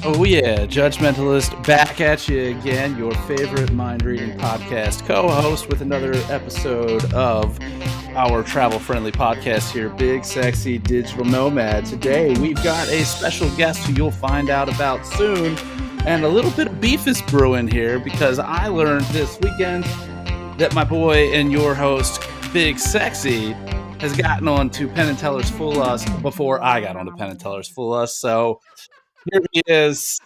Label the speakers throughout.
Speaker 1: Oh yeah, Judgmentalist back at you again, your favorite mind-reading podcast co-host with another episode of our travel-friendly podcast here, Big Sexy Digital Nomad. Today we've got a special guest who you'll find out about soon, and a little bit of beef is brewing here because I learned this weekend that my boy and your host, Big Sexy, has gotten on to Penn & Teller's Fool Us before I got on to Penn & Teller's Fool Us, so here he is,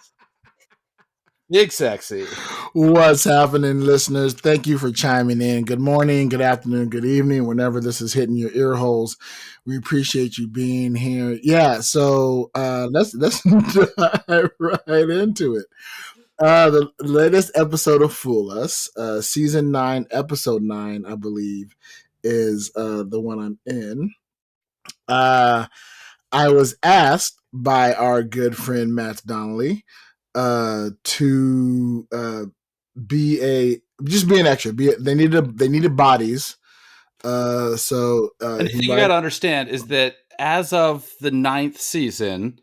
Speaker 1: Big Sexy.
Speaker 2: What's happening, listeners? Thank you for chiming in. Good morning, good afternoon, good evening, whenever this is hitting your ear holes. We appreciate you being here. Yeah, so let's dive right into it. The latest episode of Fool Us, season 9, episode 9, I believe, is the one I'm in. I was asked by our good friend Matt Donnelly to be an extra. They needed bodies.
Speaker 1: And the thing you got to understand is that as of the 9th season,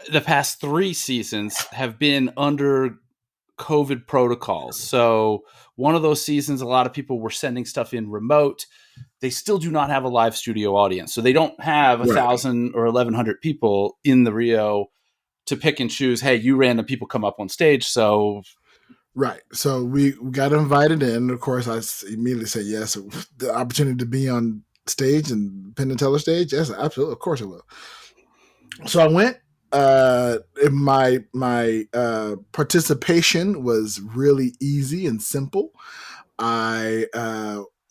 Speaker 1: the past 3 seasons have been under COVID protocols. So one of those seasons, a lot of people were sending stuff in remote. They still do not have a live studio audience. So they don't have 1,000 or 1,100 people in the Rio to pick and choose. Hey, you random people come up on stage. So
Speaker 2: right. So we got invited in. Of course, I immediately said yes. The opportunity to be on stage and Penn & Teller stage, yes, absolutely. Of course I will. So I went. My participation was really easy and simple. I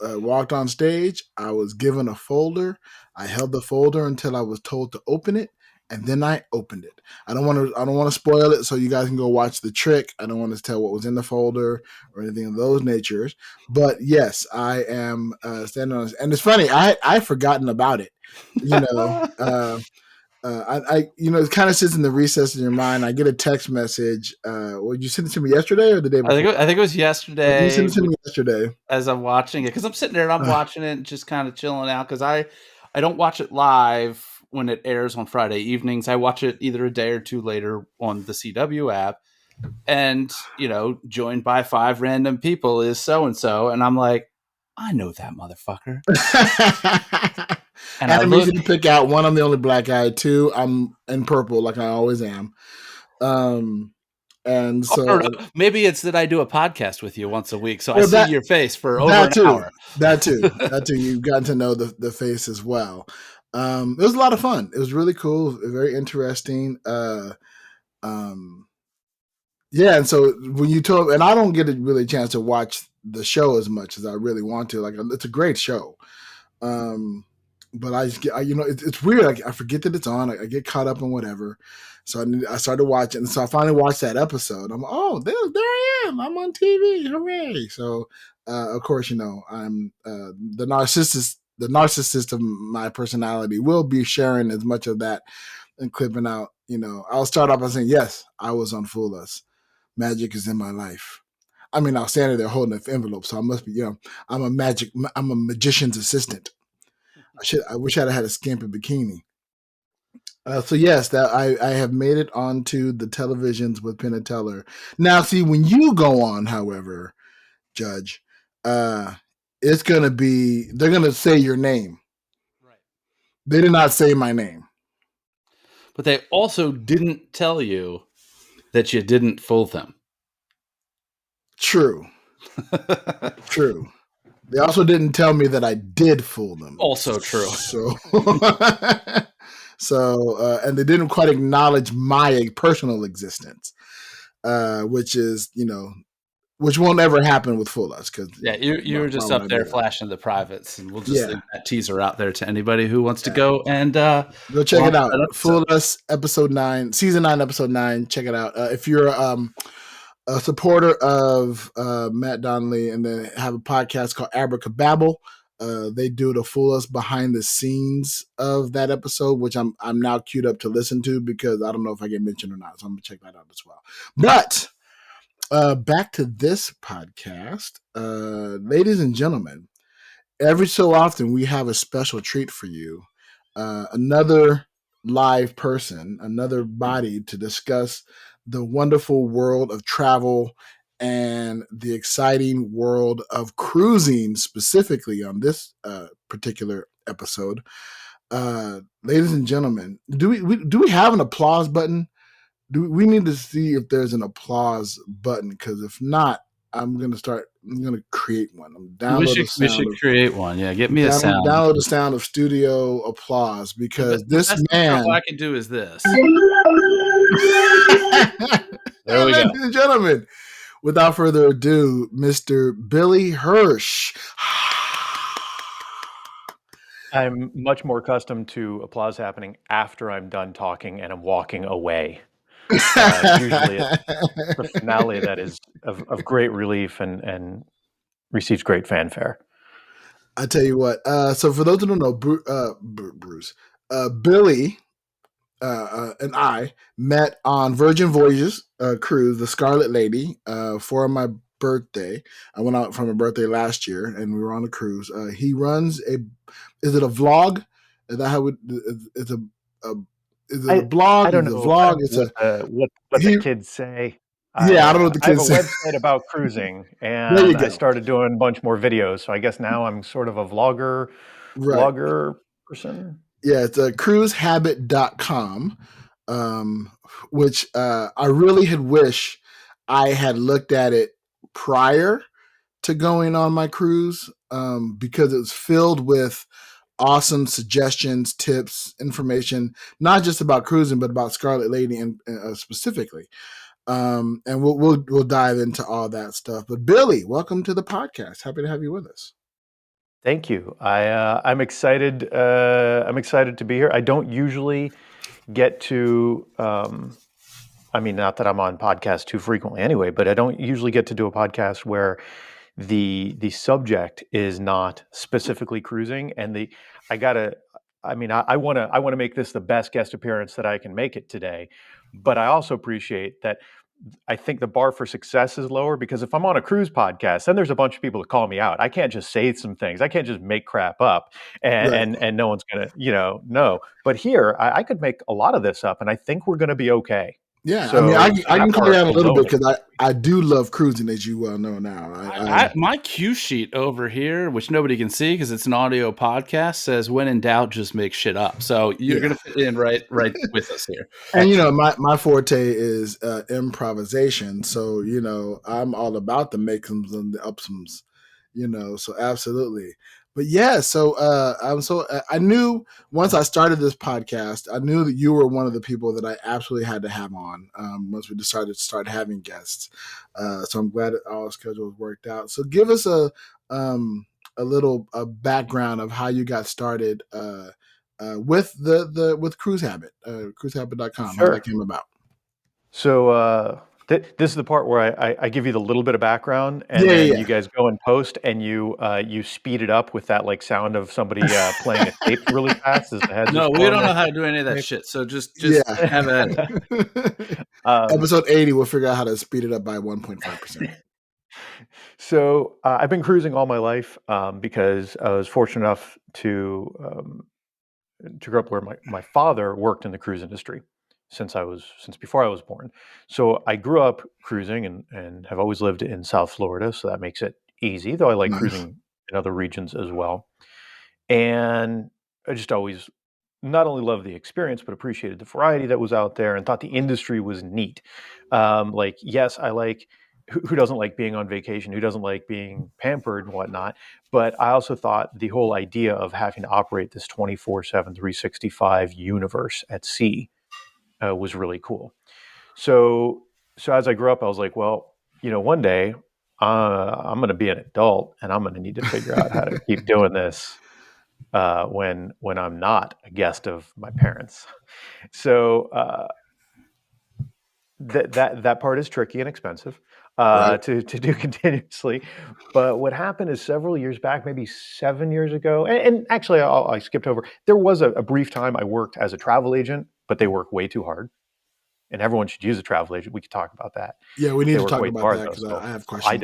Speaker 2: walked on stage. I was given a folder. I held the folder until I was told to open it, and then I opened it. I don't want to spoil it, so you guys can go watch the trick. I don't want to tell what was in the folder or anything of those natures. But yes, I am standing on it, and it's funny. I've forgotten about it. You know. It kind of sits in the recess in your mind. I get a text message. Would you send it to me yesterday or the day before?
Speaker 1: I think it was yesterday.
Speaker 2: You sent it to me yesterday
Speaker 1: as I'm watching it, because I'm sitting there and I'm watching it and just kind of chilling out, because I don't watch it live when it airs on Friday evenings. I watch it either a day or two later on the CW app, and joined by 5 random people is so and so, and I'm like, I know that motherfucker.
Speaker 2: And I'm easy to pick out. 1, I'm the only black guy. 2, I'm in purple like I always am. And so
Speaker 1: maybe it's that I do a podcast with you once a week, so I see your face for over an hour.
Speaker 2: That too. You've gotten to know the face as well. It was a lot of fun. It was really cool, very interesting. Yeah, and so when you told, and I don't get really a chance to watch the show as much as I really want to. Like, it's a great show. But it's weird. I forget that it's on. I get caught up in whatever. So I started watching. And so I finally watched that episode. I'm like, oh, there I am. I'm on TV. Hooray. So, of course, I'm the narcissist of my personality will be sharing as much of that and clipping out. I'll start off by saying, yes, I was on Fool Us. Magic is in my life. I mean, I was standing there holding the envelope. So I must be, I'm a magician's assistant. I wish I'd had a skimpy bikini. So yes, that I have made it onto the televisions with Penn & Teller. Now, see, when you go on, however, Judge, it's gonna be, they're gonna say your name.
Speaker 1: Right.
Speaker 2: They did not say my name,
Speaker 1: but they also didn't tell you that you didn't fool them.
Speaker 2: True. True. They also didn't tell me that I did fool them.
Speaker 1: Also true.
Speaker 2: So, and they didn't quite acknowledge my personal existence, which is, which won't ever happen with Fool Us. Cause
Speaker 1: you were just up there flashing the privates, and we'll just leave that teaser out there to anybody who wants to go and go
Speaker 2: check it out. Fool Us, episode 9, season 9, episode 9. Check it out. If you're a supporter of Matt Donnelly, and then have a podcast called Abracababble. They do the Fool Us behind the scenes of that episode, which I'm now queued up to listen to because I don't know if I get mentioned or not. So I'm gonna check that out as well. But back to this podcast, ladies and gentlemen. Every so often we have a special treat for you. Another live person, another body to discuss the wonderful world of travel and the exciting world of cruising, specifically on this particular episode. Ladies and gentlemen, do we have an applause button? We need to see if there's an applause button, because if not, I'm gonna create one.
Speaker 1: We should create one. Yeah, get me a sound.
Speaker 2: Download the sound of studio applause, because this man.
Speaker 1: All I can do is this.
Speaker 2: There we go. Ladies and gentlemen, without further ado, Mr. Billy Hirsch.
Speaker 3: I'm much more accustomed to applause happening after I'm done talking and I'm walking away. Usually it's the finale that is of great relief and receives great fanfare.
Speaker 2: I tell you what. So for those who don't know, Bruce, Billy and I met on Virgin Voyages cruise, the Scarlet Lady, for my birthday. I went out for my birthday last year, and we were on a cruise. He runs is it a vlog? Is that how it's a is it a blog?
Speaker 3: I don't know.
Speaker 2: Vlog.
Speaker 3: It's what the kids say.
Speaker 2: Yeah, I don't know what the kids say.
Speaker 3: I have a website about cruising, and I started doing a bunch more videos. So I guess now I'm sort of a vlogger person.
Speaker 2: Yeah, it's cruisehabit.com, which I really had wished I had looked at it prior to going on my cruise, because it was filled with awesome suggestions, tips, information, not just about cruising, but about Scarlet Lady and specifically. And we'll dive into all that stuff. But Billy, welcome to the podcast. Happy to have you with us.
Speaker 3: Thank you. I'm excited. I'm excited to be here. I don't usually get to. I mean, not that I'm on podcasts too frequently anyway, but I don't usually get to do a podcast where the subject is not specifically cruising. And I want to make this the best guest appearance that I can make it today. But I also appreciate that. I think the bar for success is lower, because if I'm on a cruise podcast, then there's a bunch of people that call me out. I can't just say some things. I can't just make crap up and no one's going to, know. But here, I could make a lot of this up, and I think we're going to be okay.
Speaker 2: Yeah, so, I can call you out a little bit, because I do love cruising, as you well know now.
Speaker 1: My cue sheet over here, which nobody can see because it's an audio podcast, says "When in doubt, just make shit up." So you're going to fit in right with us here.
Speaker 2: And my forte is improvisation, so I'm all about the makeums and the upsums, So absolutely. But yeah, so I knew once I started this podcast, I knew that you were one of the people that I absolutely had to have on once we decided to start having guests. So I'm glad that all schedules worked out. So give us a little background of how you got started with Cruise Habit, cruisehabit.com,
Speaker 3: Sure.
Speaker 2: How that came about.
Speaker 3: So this is the part where I give you the little bit of background, and then you guys go and post, and you speed it up with that sound of somebody playing a tape really fast as the heads.
Speaker 1: No, we don't know how to do any of that shit. So just have at it.
Speaker 2: Episode 80, we'll figure out how to speed it up by 1.5%.
Speaker 3: So I've been cruising all my life because I was fortunate enough to grow up where my father worked in the cruise industry since before I was born. So I grew up cruising and have always lived in South Florida, so that makes it easy, though I like cruising in other regions as well. And I just always not only loved the experience, but appreciated the variety that was out there and thought the industry was neat. Yes, I like, who doesn't like being on vacation? Who doesn't like being pampered and whatnot? But I also thought the whole idea of having to operate this 24/7, 365 universe at sea was really cool. So as I grew up, I was like, well, one day I'm going to be an adult, and I'm going to need to figure out how to keep doing this when I'm not a guest of my parents. So that part is tricky and expensive to do continuously. But what happened is several years back, maybe 7 years ago, and actually I skipped over. There was a brief time I worked as a travel agent, but they work way too hard. And everyone should use a travel agent. We could talk about that.
Speaker 2: Yeah, we need to talk about that, because I have questions.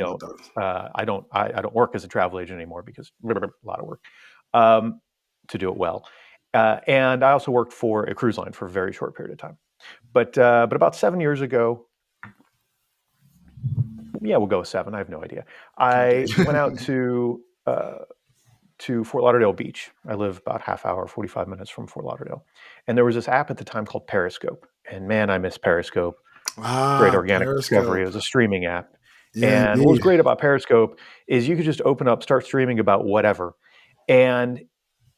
Speaker 3: I don't work as a travel agent anymore because a lot of work to do it well. And I also worked for a cruise line for a very short period of time. But about 7 years ago, yeah, we'll go with 7. I have no idea. I went out to Fort Lauderdale Beach. I live about half hour, 45 minutes from Fort Lauderdale. And there was this app at the time called Periscope. And man, I miss Periscope. Great organic discovery. It was a streaming app.
Speaker 2: Yeah,
Speaker 3: and what was great about Periscope is you could just open up, start streaming about whatever. And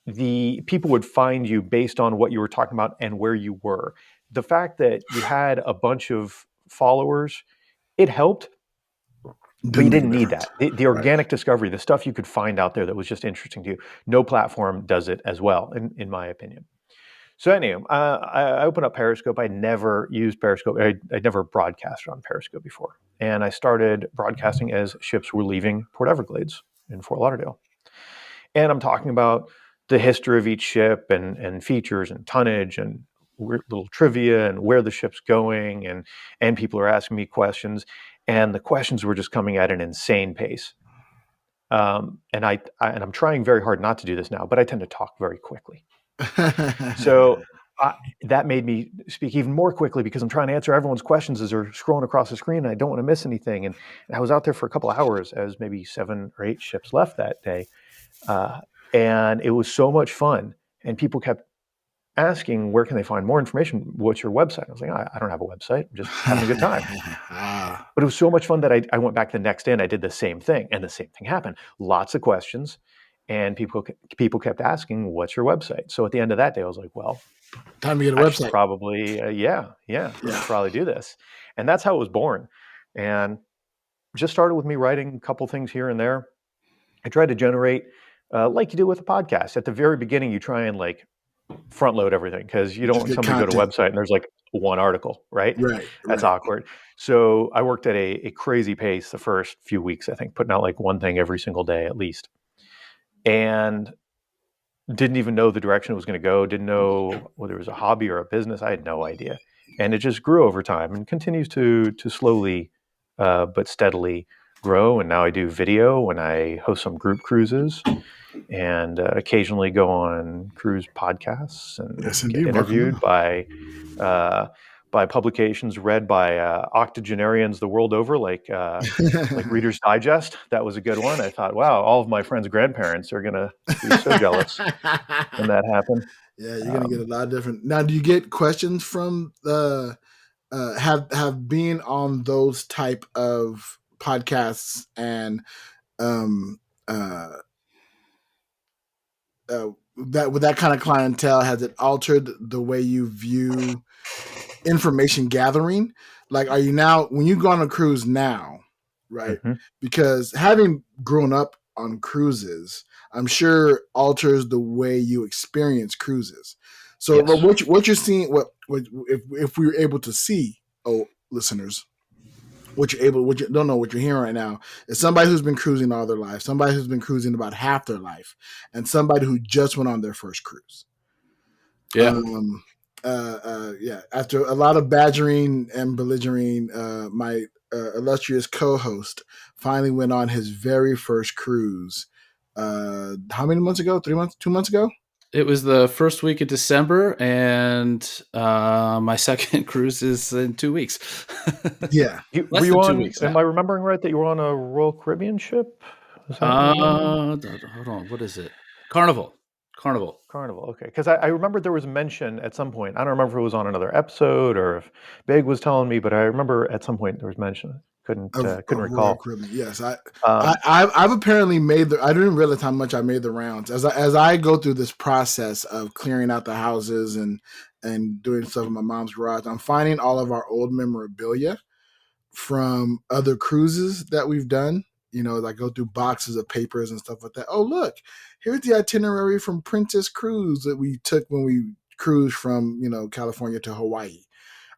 Speaker 3: the people would find you based on what you were talking about and where you were. The fact that you had a bunch of followers, it helped, but you didn't need that. The organic discovery, the stuff you could find out there that was just interesting to you, no platform does it as well, in my opinion. So anyway, I opened up Periscope. I'd never used Periscope. I'd never broadcasted on Periscope before. And I started broadcasting as ships were leaving Port Everglades in Fort Lauderdale. And I'm talking about the history of each ship and features and tonnage and little trivia and where the ship's going. And people are asking me questions. And the questions were just coming at an insane pace. And I'm trying very hard not to do this now, but I tend to talk very quickly. So that made me speak even more quickly because I'm trying to answer everyone's questions as they're scrolling across the screen, and I don't want to miss anything. And I was out there for a couple of hours as maybe 7 or 8 ships left that day. And it was so much fun. And people kept asking, where can they find more information? What's your website? I was like, I don't have a website. I'm just having a good time. But it was so much fun that I went back the next day and I did the same thing. And the same thing happened. Lots of questions. And people kept asking, what's your website? So at the end of that day, I was like, well,
Speaker 2: time to get a website.
Speaker 3: Probably, probably do this. And that's how it was born. And just started with me writing a couple things here and there. I tried to generate, like you do with a podcast. At the very beginning, you try and like front load everything because you don't want somebody to go to a website and there's like one article, right? That's awkward. So I worked at a crazy pace the first few weeks, I think, putting out like one thing every single day at least. And didn't even know the direction it was going to go, didn't know whether it was a hobby or a business. I had no idea. And it just grew over time and continues to slowly but steadily grow. And now I do video and I host some group cruises and occasionally go on cruise podcasts and get interviewed by publications read by octogenarians the world over, like Reader's Digest. That was a good one. I thought, wow, all of my friends' grandparents are going to be so jealous when that happened.
Speaker 2: Yeah, you're going to get a lot of different. Now, do you get questions from have been on those type of podcasts and that with that kind of clientele, has it altered the way you view information gathering? Like, are you now, when you go on a cruise now, right? Mm-hmm. Because having grown up on cruises, I'm sure alters the way you experience cruises. So yes. what you're seeing, if we were able to see, listeners, what you don't know what you're hearing right now is somebody who's been cruising all their life, somebody who's been cruising about half their life, and somebody who just went on their first cruise. Yeah. After a lot of badgering and belligerent, my illustrious co-host finally went on his very first cruise. How many months ago? 3 months? 2 months ago?
Speaker 1: It was the first week of December, and my second cruise is in 2 weeks.
Speaker 2: Yeah.
Speaker 3: Were you on, 2 weeks am I remembering right that you were on a Royal Caribbean ship?
Speaker 1: Hold on. What is it? Carnival.
Speaker 3: Okay. Because I remember there was mention at some point. I don't remember if it was on another episode or if Big was telling me, but I remember at some point there was mention. Couldn't recall.
Speaker 2: Yes, I've apparently made I didn't realize how much I made the rounds as I go through this process of clearing out the houses and doing stuff in my mom's garage. I'm finding all of our old memorabilia from other cruises that we've done. You know, I go through boxes of papers and stuff like that. Oh, look, here's the itinerary from Princess Cruise that we took when we cruised from, California to Hawaii.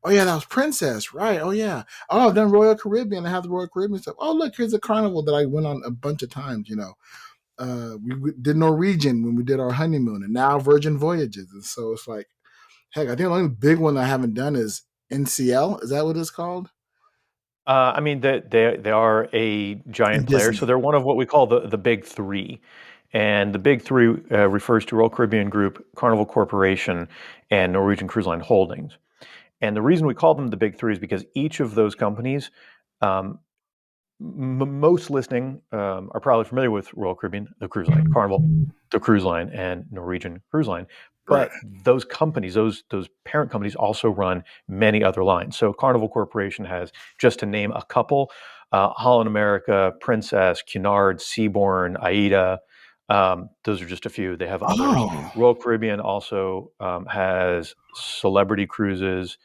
Speaker 2: Oh, yeah, that was Princess, right? Oh, yeah. Oh, I've done Royal Caribbean. I have the Royal Caribbean stuff. Oh, look, here's a Carnival that I went on a bunch of times, We did Norwegian when we did our honeymoon, and now Virgin Voyages. And so it's like, heck, I think the only big one I haven't done is NCL. Is that what it's called?
Speaker 3: They are a giant player, so they're one of what we call the big three. And the big three refers to Royal Caribbean Group, Carnival Corporation, and Norwegian Cruise Line Holdings. And the reason we call them the big three is because each of those companies, most listening are probably familiar with Royal Caribbean, the cruise line, Carnival, the cruise line, and Norwegian Cruise Line. But those companies, those parent companies, also run many other lines. So Carnival Corporation has, just to name a couple, Holland America, Princess, Cunard, Seabourn, Aida. Those are just a few. They have others. Royal Caribbean also has Celebrity Cruises,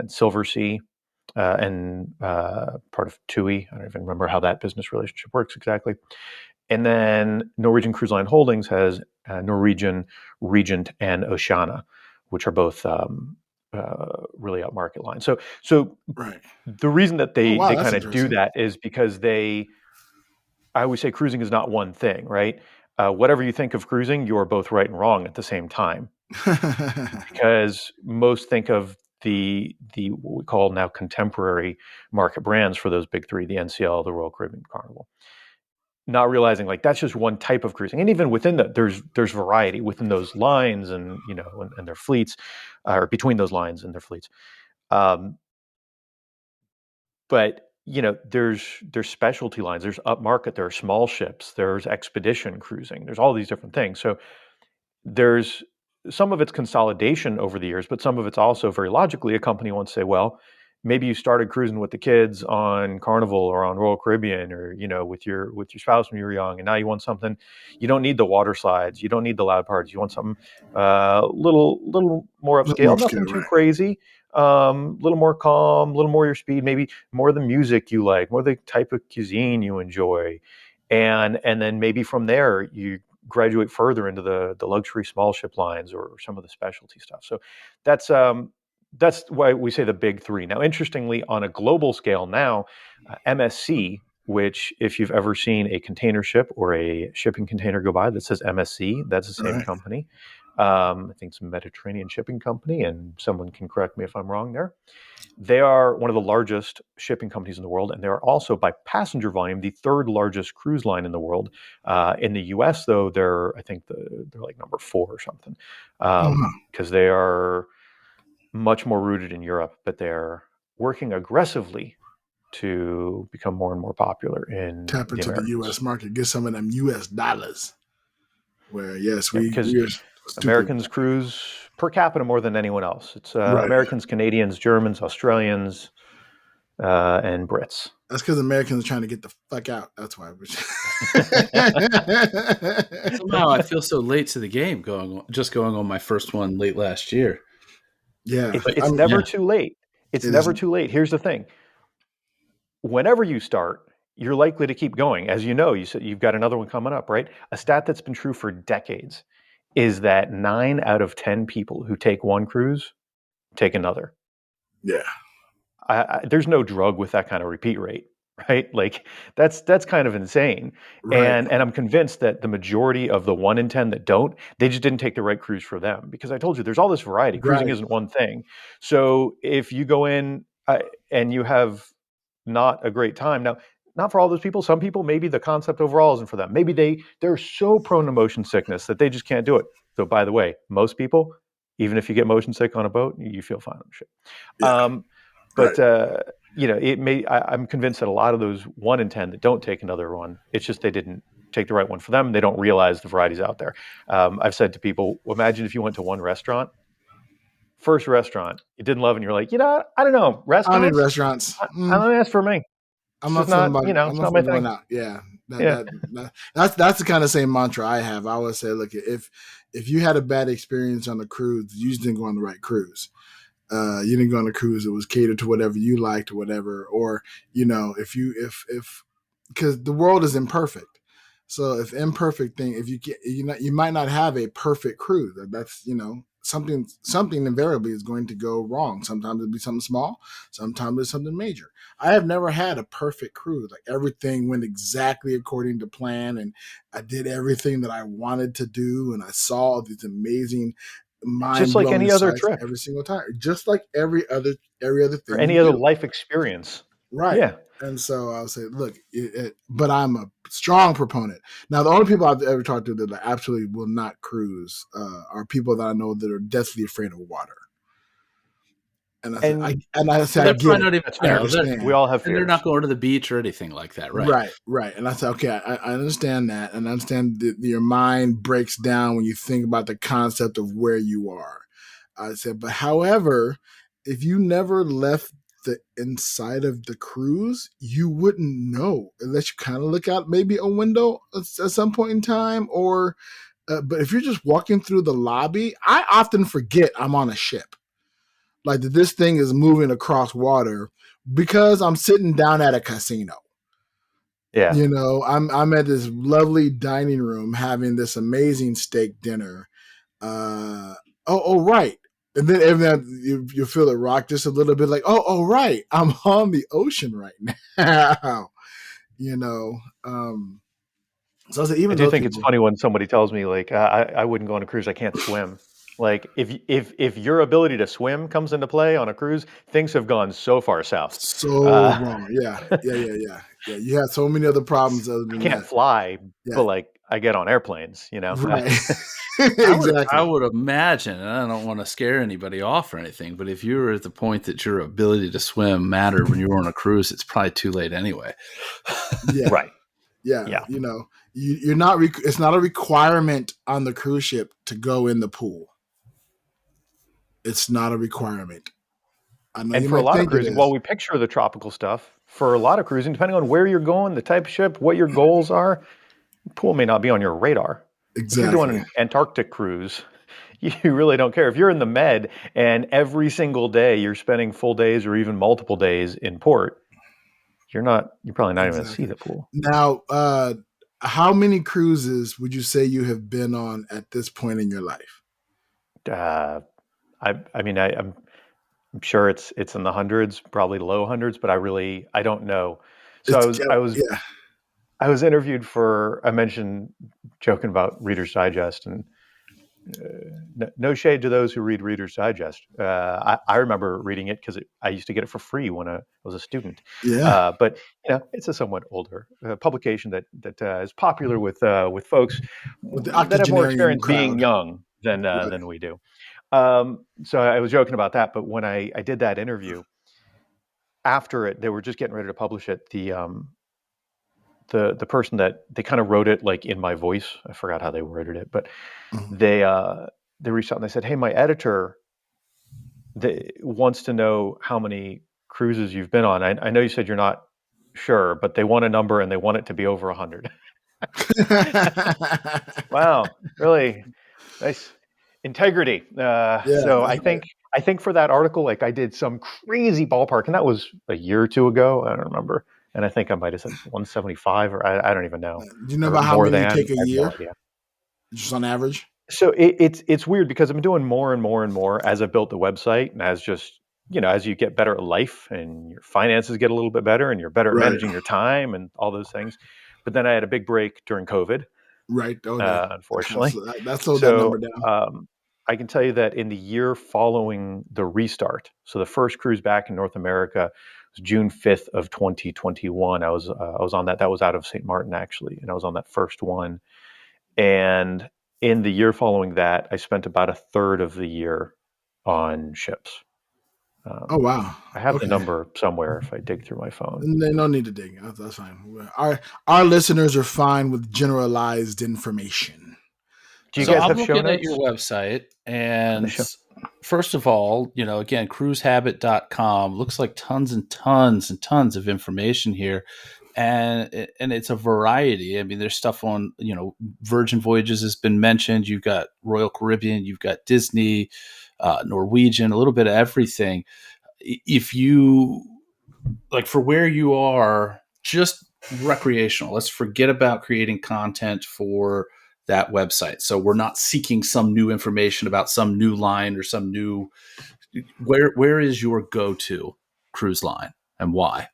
Speaker 3: Silver Sea, and part of TUI. I don't even remember how that business relationship works exactly. And then Norwegian Cruise Line Holdings has Norwegian, Regent, and Oceania, which are both really upmarket lines. So the reason that they kind of do that is because I always say cruising is not one thing, right? Whatever you think of cruising, you're both right and wrong at the same time. Because most think of the what we call now contemporary market brands for those big three, the NCL, the Royal Caribbean, Carnival. Not realizing like that's just one type of cruising, and even within that, there's variety within those lines, and and their fleets, or between those lines and their fleets. But there's specialty lines, there's upmarket, there are small ships, there's expedition cruising, there's all these different things. So there's some of it's consolidation over the years, but some of it's also very logically a company wants to say, well, maybe you started cruising with the kids on Carnival or on Royal Caribbean, or with your spouse when you were young, and now you want something. You don't need the water slides, you don't need the loud parties. You want something little more upscale, nothing too crazy. Little more calm, a little more your speed, maybe more the music you like, more the type of cuisine you enjoy, and then maybe from there you graduate further into the luxury small ship lines or some of the specialty stuff. So that's why we say the big three. Now, interestingly, on a global scale now, MSC, which if you've ever seen a container ship or a shipping container go by that says MSC, that's the same company. I think it's a Mediterranean shipping company, and someone can correct me if I'm wrong there. They are one of the largest shipping companies in the world, and they are also, by passenger volume, the third largest cruise line in the world. In the U.S., though, they're like number 4 or something, because they are much more rooted in Europe, but they're working aggressively to become more and more popular in
Speaker 2: tap into the U.S. market, get some of them U.S. dollars. Where because
Speaker 3: Americans cruise per capita more than anyone else. It's Americans, Canadians, Germans, Australians, and Brits.
Speaker 2: That's because Americans are trying to get the fuck out. That's why.
Speaker 1: Somehow I feel so late to the game going on my first one late last year.
Speaker 2: Yeah.
Speaker 3: It's never too late. It's never too late. Here's the thing. Whenever you start, you're likely to keep going. As you know, you said you've got another one coming up, right? A stat that's been true for decades is that 9 out of 10 people who take one cruise take another.
Speaker 2: Yeah.
Speaker 3: There's no drug with that kind of repeat rate, right? Like that's kind of insane. Right. And I'm convinced that the majority of the 1 in 10 that don't, they just didn't take the right cruise for them. Because I told you, there's all this variety. Cruising isn't one thing. So if you go in and you have not a great time, now, not for all those people. Some people, maybe the concept overall isn't for them. Maybe they're so prone to motion sickness that they just can't do it. So by the way, most people, even if you get motion sick on a boat, you feel fine on the ship. Yeah. But I'm convinced that a lot of those 1 in 10 that don't take another one, it's just they didn't take the right one for them. They don't realize the varieties out there. I've said to people, imagine if you went to one restaurant, first restaurant you didn't love, and you're like, I don't know, restaurants.
Speaker 2: I don't need restaurants.
Speaker 3: I don't ask for me.
Speaker 2: I'm not it's not my thing. Out. Yeah. That's the kind of same mantra I have. I always say, look, if you had a bad experience on a cruise, you just didn't go on the right cruise. You didn't go on a cruise that was catered to whatever you liked or whatever, or if because the world is imperfect. So if imperfect thing, if you might not have a perfect cruise. That's something invariably is going to go wrong. Sometimes it'll be something small, sometimes it's something major. I have never had a perfect cruise. Like everything went exactly according to plan, and I did everything that I wanted to do, and I saw these amazing
Speaker 3: just like any other trip
Speaker 2: every single time, just like every other thing,
Speaker 3: or any other life experience.
Speaker 2: Right.
Speaker 3: Yeah.
Speaker 2: And so I'll say, look, but I'm a strong proponent. Now, the only people I've ever talked to that absolutely will not cruise are people that I know that are deathly afraid of water. And I said,
Speaker 3: And
Speaker 2: I
Speaker 1: they're
Speaker 2: get
Speaker 1: probably
Speaker 2: it.
Speaker 1: not even,
Speaker 3: that's
Speaker 2: I
Speaker 3: fair.
Speaker 2: understand.
Speaker 3: We all have
Speaker 1: and they're not
Speaker 3: fears.
Speaker 1: going to the beach or anything like that, right?
Speaker 2: Right, right. And I said, okay, I understand that. And I understand that your mind breaks down when you think about the concept of where you are. I said, but however, if you never left the inside of the cruise, you wouldn't know unless you kind of look out maybe a window at some point in time. Or, but if you're just walking through the lobby, I often forget I'm on a ship. Like that this thing is moving across water because I'm sitting down at a casino.
Speaker 3: Yeah.
Speaker 2: You know, I'm at this lovely dining room having this amazing steak dinner. Right. And then every now you feel it rock just a little bit like, right. I'm on the ocean right now. you know. So I said,
Speaker 3: I
Speaker 2: even
Speaker 3: do
Speaker 2: those
Speaker 3: think it's
Speaker 2: people.
Speaker 3: funny when somebody tells me like I wouldn't go on a cruise. I can't swim. Like if your ability to swim comes into play on a cruise, things have gone so far south.
Speaker 2: So
Speaker 3: Uh,
Speaker 2: wrong. Yeah. You have so many other problems other
Speaker 3: I
Speaker 2: than
Speaker 3: can't
Speaker 2: that.
Speaker 3: fly,
Speaker 2: Yeah.
Speaker 3: but like I get on airplanes, you know.
Speaker 2: Right.
Speaker 1: I
Speaker 2: Exactly.
Speaker 1: would imagine, and I don't want to scare anybody off or anything, but if you were at the point that your ability to swim mattered when you were on a cruise, it's probably too late anyway.
Speaker 2: Yeah.
Speaker 3: Right.
Speaker 2: Yeah.
Speaker 3: Yeah.
Speaker 2: You know, you're not, it's not a requirement on the cruise ship to go in the pool. It's not a requirement. I know
Speaker 3: And
Speaker 2: you
Speaker 3: for a
Speaker 2: might
Speaker 3: lot of
Speaker 2: think it
Speaker 3: cruising, while
Speaker 2: is.
Speaker 3: we picture the tropical stuff, for a lot of cruising, depending on where you're going, the type of ship, what your goals are, pool may not be on your radar. If you're doing
Speaker 2: Exactly.
Speaker 3: an Antarctic cruise, you really don't care. If you're in the Med and every single day you're spending full days or even multiple days in port, you're probably not even going to see
Speaker 2: Exactly.
Speaker 3: the pool.
Speaker 2: Now, how many cruises would you say you have been on at this point in your life?
Speaker 3: I'm sure it's in the hundreds, probably low hundreds, but I don't know. So
Speaker 2: It's yeah.
Speaker 3: I was interviewed for, I mentioned joking about Reader's Digest, and no shade to those who read Reader's Digest. I remember reading it because I used to get it for free when I was a student.
Speaker 2: Yeah.
Speaker 3: But it's a somewhat older publication that is popular with folks
Speaker 2: With the
Speaker 3: that have more
Speaker 2: octogenarian
Speaker 3: experience being
Speaker 2: crowd.
Speaker 3: young
Speaker 2: Right.
Speaker 3: than we do. So I was joking about that. But when I did that interview, after it, they were just getting ready to publish it. The person that they kind of wrote it like in my voice. I forgot how they worded it, but
Speaker 2: Mhm.
Speaker 3: they reached out and they said, "Hey, my editor wants to know how many cruises you've been on. I know you said you're not sure, but they want a number and they want it to be over 100." Wow, really nice integrity.
Speaker 2: Yeah.
Speaker 3: So I think for that article, like I did some crazy ballpark, and that was a year or two ago. I don't remember, and I think I might have said 175, or I don't even know,
Speaker 2: Do you know
Speaker 3: or
Speaker 2: about how
Speaker 3: more
Speaker 2: many
Speaker 3: than.
Speaker 2: you
Speaker 3: I
Speaker 2: take a
Speaker 3: have no
Speaker 2: year?
Speaker 3: idea.
Speaker 2: Just on average?
Speaker 3: So it's weird because I've been doing more and more and more as I built the website, and as just as you get better at life and your finances get a little bit better and you're better at
Speaker 2: Right.
Speaker 3: managing your time and all those things. But then I had a big break during COVID,
Speaker 2: Right. Oh, that
Speaker 3: unfortunately.
Speaker 2: that slowed that number
Speaker 3: So
Speaker 2: down.
Speaker 3: I can tell you that in the year following the restart, so the first cruise back in North America was June 5th of 2021. I was on that. That was out of St. Martin actually, and I was on that first one. And in the year following that, I spent about a third of the year on ships.
Speaker 2: Oh wow.
Speaker 3: I have the
Speaker 2: Okay.
Speaker 3: number somewhere if I dig through my phone.
Speaker 2: No need to dig. That's fine. Our listeners are fine with generalized information.
Speaker 3: Do you
Speaker 1: So
Speaker 3: guys
Speaker 1: I'm
Speaker 3: have show
Speaker 1: looking at your
Speaker 3: notes
Speaker 1: website,
Speaker 3: on the
Speaker 1: and
Speaker 3: show?
Speaker 1: first of all, again, cruisehabit.com looks like tons and tons and tons of information here. And it's a variety. I mean, there's stuff on, Virgin Voyages has been mentioned. You've got Royal Caribbean, you've got Disney, Norwegian, a little bit of everything. If you like for where you are, just recreational, let's forget about creating content for that website. So we're not seeking some new information about some new line or some new. Where is your go-to cruise line and why?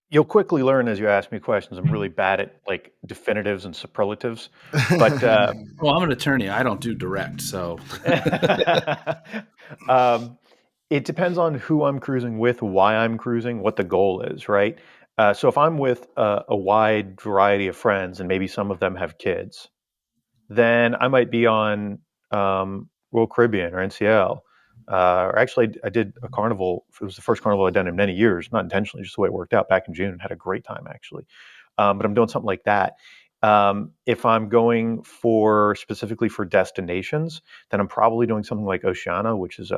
Speaker 3: You'll quickly learn as you ask me questions. I'm really bad at like definitives and superlatives, but
Speaker 1: Well, I'm an attorney. I don't do direct, so
Speaker 3: um, It depends on who I'm cruising with, why I'm cruising, what the goal is, right? So if I'm with a wide variety of friends and maybe some of them have kids, then I might be on Royal Caribbean or NCL. Or actually, I did a carnival. It was the first carnival I'd done in many years, not intentionally, just the way it worked out back in June. Had a great time, actually. But I'm doing something like that. If I'm going specifically for destinations, then I'm probably doing something like Oceana, which is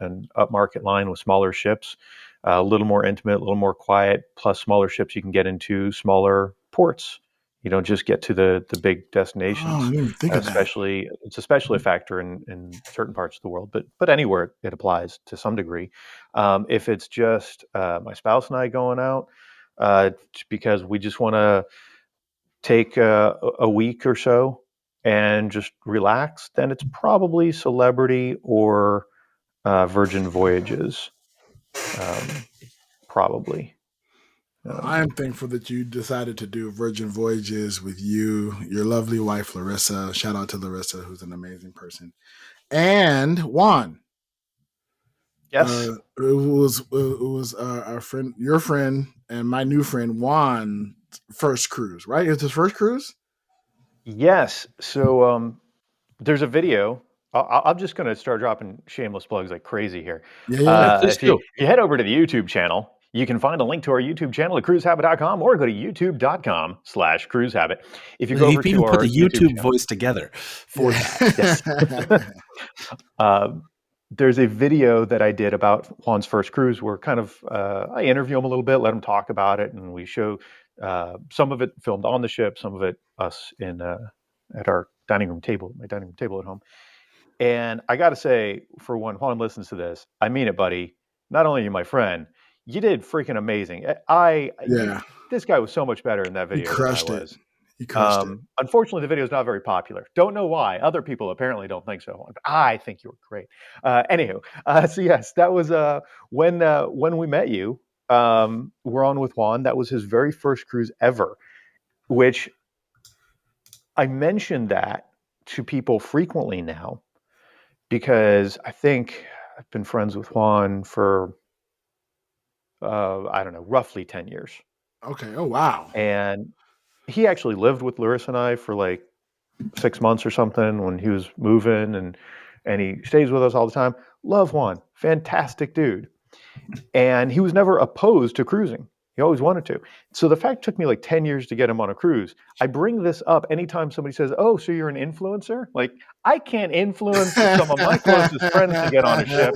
Speaker 3: an upmarket line with smaller ships, a little more intimate, a little more quiet, plus smaller ships you can get into smaller ports. You don't just get to the big
Speaker 2: Oh, I
Speaker 3: destinations.
Speaker 2: didn't even think of that.
Speaker 3: It's especially a factor in certain parts of the world, but anywhere it applies to some degree. If it's just my spouse and I going out, because we just want to take a week or so and just relax, then it's probably Celebrity or Virgin Voyages, probably.
Speaker 2: I am thankful that you decided to do Virgin Voyages with your lovely wife, Larissa. Shout out to Larissa, who's an amazing person. And Juan.
Speaker 3: Yes.
Speaker 2: It was our friend, your friend, and my new friend Juan's first cruise, right? It's his first cruise?
Speaker 3: Yes. So there's a video. I'm just going to start dropping shameless plugs like crazy here.
Speaker 2: Yeah.
Speaker 1: Please
Speaker 3: If you
Speaker 1: do.
Speaker 3: head over to the YouTube channel, you can find a link to our YouTube channel at cruisehabit.com or go to youtube.com/cruisehabit. If you go
Speaker 1: He
Speaker 3: over to
Speaker 1: even put
Speaker 3: our
Speaker 1: the
Speaker 3: YouTube
Speaker 1: YouTube
Speaker 3: channel,
Speaker 1: voice together for that.
Speaker 3: yes. There's a video that I did about Juan's first cruise where kind of I interview him a little bit, let him talk about it, and we show some of it filmed on the ship, some of it us in at our my dining room table at home. And I got to say, for when Juan listens to this, I mean it, buddy. Not only are you my friend, you did freaking amazing.
Speaker 2: Yeah.
Speaker 3: This guy was so much better in that
Speaker 2: He
Speaker 3: video than I
Speaker 2: crushed it.
Speaker 3: was.
Speaker 2: He crushed it.
Speaker 3: Unfortunately, the video is not very popular. Don't know why. Other people apparently don't think so. I think you were great. Anywho, so yes, that was when we met you. We're on with Juan. That was his very first cruise ever, which I mentioned that to people frequently now because I think I've been friends with Juan for I don't know, roughly 10 years.
Speaker 2: Okay. Oh wow.
Speaker 3: And he actually lived with Larissa and I for like 6 months or something when he was moving, and he stays with us all the time. Love Juan, fantastic dude. And he was never opposed to cruising. He always wanted to. So the fact it took me like 10 years to get him on a cruise. I bring this up anytime somebody says, "Oh, so you're an influencer?" Like, I can't influence some of my closest friends to get on a ship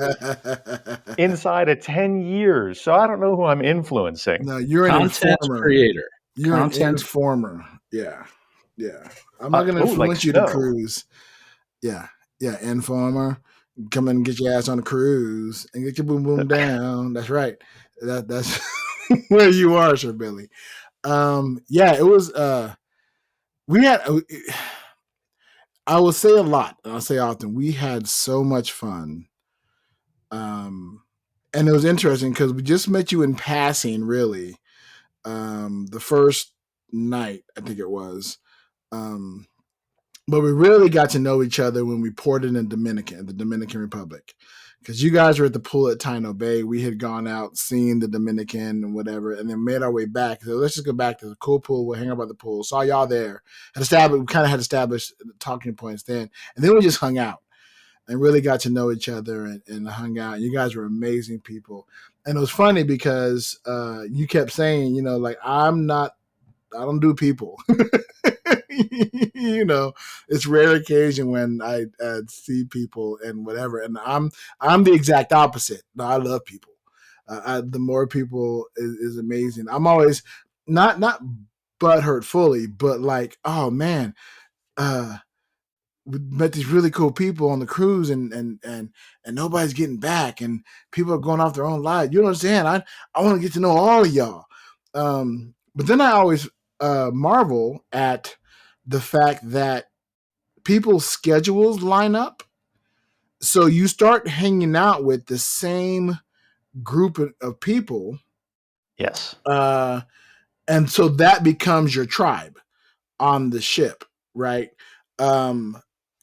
Speaker 3: inside of 10 years. So I don't know who I'm influencing.
Speaker 2: No, you're an
Speaker 1: Content
Speaker 2: informer.
Speaker 1: creator.
Speaker 2: You're an
Speaker 1: Content.
Speaker 2: informer. Yeah. Yeah. I'm not gonna
Speaker 3: Oh, like
Speaker 2: influence you to
Speaker 3: snow.
Speaker 2: cruise. Yeah. Yeah. Informer. Come and get your ass on a cruise and get your boom boom down. That's right. That's where you are, Sir Billy. Yeah, it was we had I will say a lot, and I'll say often, we had so much fun. And it was interesting because we just met you in passing, really. The first night, I think it was. But we really got to know each other when we ported in the Dominican Republic. Because you guys were at the pool at Taino Bay. We had gone out, seen the Dominican and whatever, and then made our way back. So let's just go back to the cool pool. We'll hang out by the pool. Saw y'all there. We kind of had established talking points then. And then we just hung out and really got to know each other and hung out. You guys were amazing people. And it was funny because you kept saying, like, I don't do people. It's rare occasion when I see people and whatever. And I'm the exact opposite. No, I love people. The more people is amazing. I'm always not butthurt fully, but like, oh man, we met these really cool people on the cruise and nobody's getting back and people are going off their own lives. You understand? I want to get to know all of y'all. But then I always marvel at the fact that people's schedules line up. So you start hanging out with the same group of people.
Speaker 3: Yes.
Speaker 2: And so that becomes your tribe on the ship, right?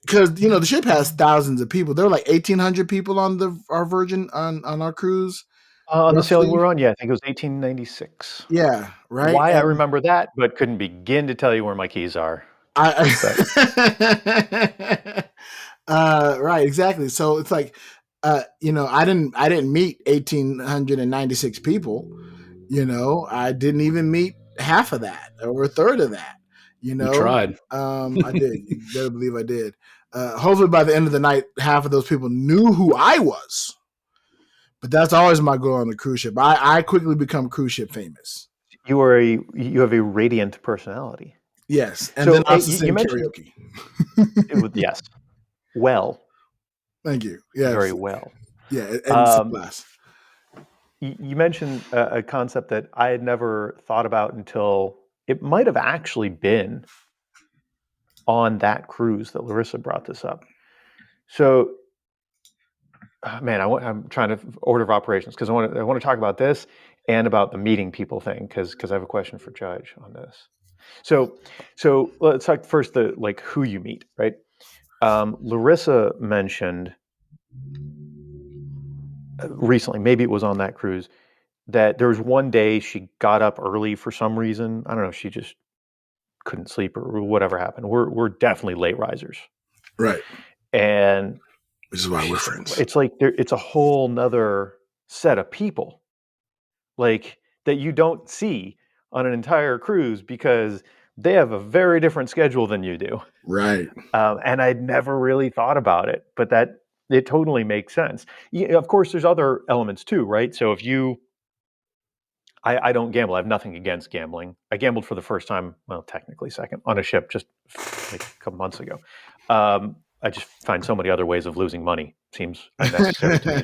Speaker 2: because the ship has thousands of people. There were like 1,800 people on our Virgin on our cruise.
Speaker 3: On the sailing we
Speaker 2: roughly.
Speaker 3: were on, yeah, I think it was 1896.
Speaker 2: Yeah, right.
Speaker 3: Why I
Speaker 2: And
Speaker 3: remember that, but couldn't begin to tell you where my keys are.
Speaker 2: Right, exactly. So it's like, I didn't meet 1,896 people. I didn't even meet half of that or a third of that.
Speaker 1: You tried.
Speaker 2: I did. You better believe I did. Hopefully, by the end of the night, half of those people knew who I was. But that's always my goal on the cruise ship. I quickly become cruise ship famous.
Speaker 3: You have a radiant personality.
Speaker 2: Yes, and then also sing
Speaker 3: karaoke. Yes, well.
Speaker 2: Thank you. Yeah,
Speaker 3: very well.
Speaker 2: Yeah, and class.
Speaker 3: You mentioned a concept that I had never thought about until it might have actually been on that cruise that Larissa brought this up. So, man, I'm trying to order of operations because I want to talk about this and about the meeting people thing because I have a question for Judge on this. So let's talk first who you meet, right? Larissa mentioned recently, maybe it was on that cruise, that there was one day she got up early for some reason. I don't know, she just couldn't sleep or whatever happened. We're definitely late risers,
Speaker 2: right?
Speaker 3: And
Speaker 2: this is why we're friends.
Speaker 3: It's like it's a whole nother set of people, like that you don't see on an entire cruise because they have a very different schedule than you do,
Speaker 2: right?
Speaker 3: And I'd never really thought about it, but it totally makes sense. Of course, there's other elements too, right? So if I don't gamble. I have nothing against gambling. I gambled for the first time, well, technically second, on a ship just like a couple months ago. I just find so many other ways of losing money. Seems unnecessary to me.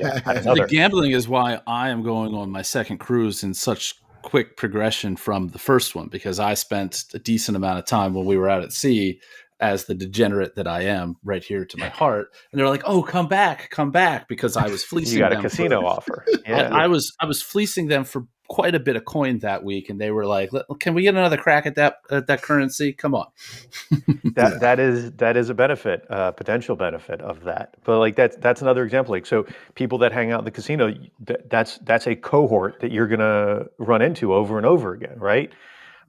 Speaker 1: The gambling is why I am going on my second cruise in such quick progression from the first one, because I spent a decent amount of time when we were out at sea as the degenerate that I am, right here to my heart. And they're like, "Oh, come back," because I was fleecing them.
Speaker 3: You got a casino offer.
Speaker 1: Yeah. I was fleecing them for quite a bit of coin that week, and they were like, "Can we get another crack at that currency? Come on."
Speaker 3: That is a benefit, potential benefit of that. But like that's another example. Like, so people that hang out in the casino, that's a cohort that you're gonna run into over and over again, right?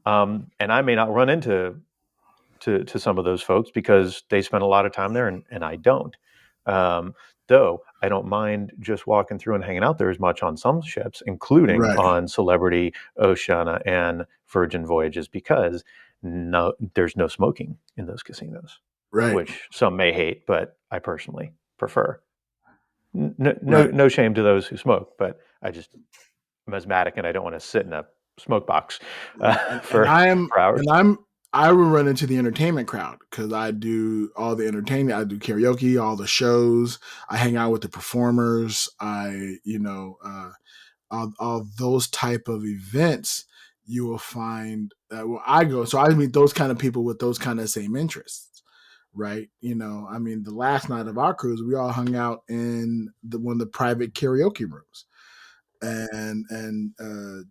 Speaker 3: And I may not run into some of those folks because they spend a lot of time there and I don't. Though I don't mind just walking through and hanging out there as much on some ships, including on Celebrity, Oceana, and Virgin Voyages, because there's no smoking in those casinos, which some may hate, but I personally prefer. No shame to those who smoke, but I'm asthmatic and I don't want to sit in a smoke box for hours.
Speaker 2: And I will run into the entertainment crowd because I do all the entertainment. I do karaoke, all the shows. I hang out with the performers. All those type of events you will find where I go. So I meet those kind of people with those kind of same interests, right? The last night of our cruise, we all hung out in one of the private karaoke rooms. And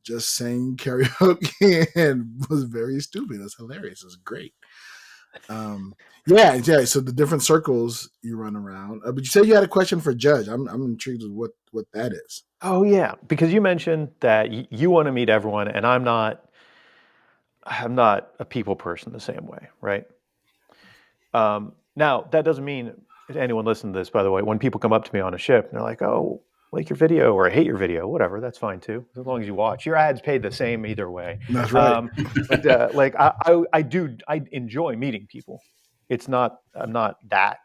Speaker 2: just sang karaoke and was very stupid. That's hilarious. It was great. Yeah. So the different circles you run around. But you said you had a question for Judge. I'm intrigued with what that is.
Speaker 3: Oh yeah, because you mentioned that you want to meet everyone, and I'm not a people person the same way, right? Now that doesn't mean anyone listening to this, by the way, when people come up to me on a ship and they're like, "Oh, like your video," or "I hate your video," whatever, that's fine too, as long as you watch. Your ad's paid the same either way.
Speaker 2: That's right.
Speaker 3: But I enjoy meeting people. I'm not that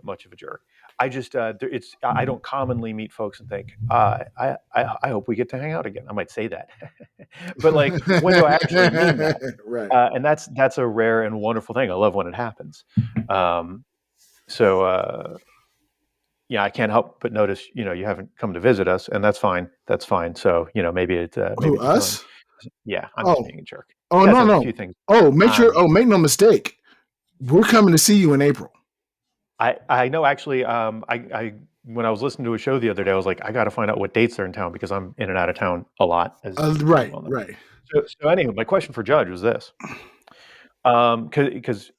Speaker 3: much of a jerk. I just I don't commonly meet folks and think I hope we get to hang out again. I might say that, but like, when do I actually mean that?
Speaker 2: Right.
Speaker 3: And that's a rare and wonderful thing. I love when it happens. Yeah, I can't help but notice, you haven't come to visit us, and that's fine. That's fine. So, maybe it's maybe
Speaker 2: us.
Speaker 3: Yeah, I'm just being a jerk.
Speaker 2: Oh, no. Make no mistake. We're coming to see you in April.
Speaker 3: I know. Actually, I when I was listening to a show the other day, I was like, I got to find out what dates they're in town because I'm in and out of town a lot.
Speaker 2: Right.
Speaker 3: So anyway, my question for Judge was this: Because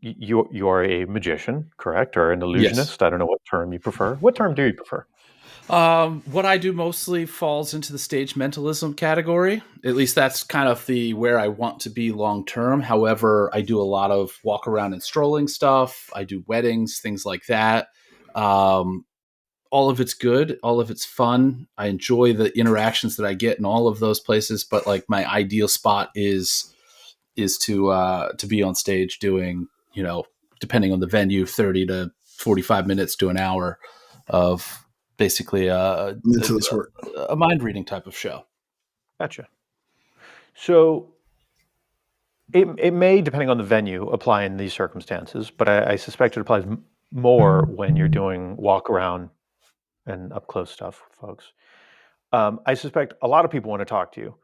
Speaker 3: you are a magician, correct, or an illusionist?
Speaker 1: Yes.
Speaker 3: I don't know what term you prefer. What term do you prefer?
Speaker 1: What I do mostly falls into the stage mentalism category. At least that's kind of the where I want to be long term. However, I do a lot of walk around and strolling stuff. I do weddings, things like that. Um, all of it's good, all of it's fun. I enjoy the interactions that I get in all of those places. But like my ideal spot is to be on stage doing, depending on the venue, 30 to 45 minutes to an hour of basically
Speaker 2: Mentalist work.
Speaker 1: a mind reading type of show.
Speaker 3: Gotcha. So it may, depending on the venue, apply in these circumstances, but I suspect it applies more when you're doing walk around and up close stuff with folks. I suspect a lot of people want to talk to you,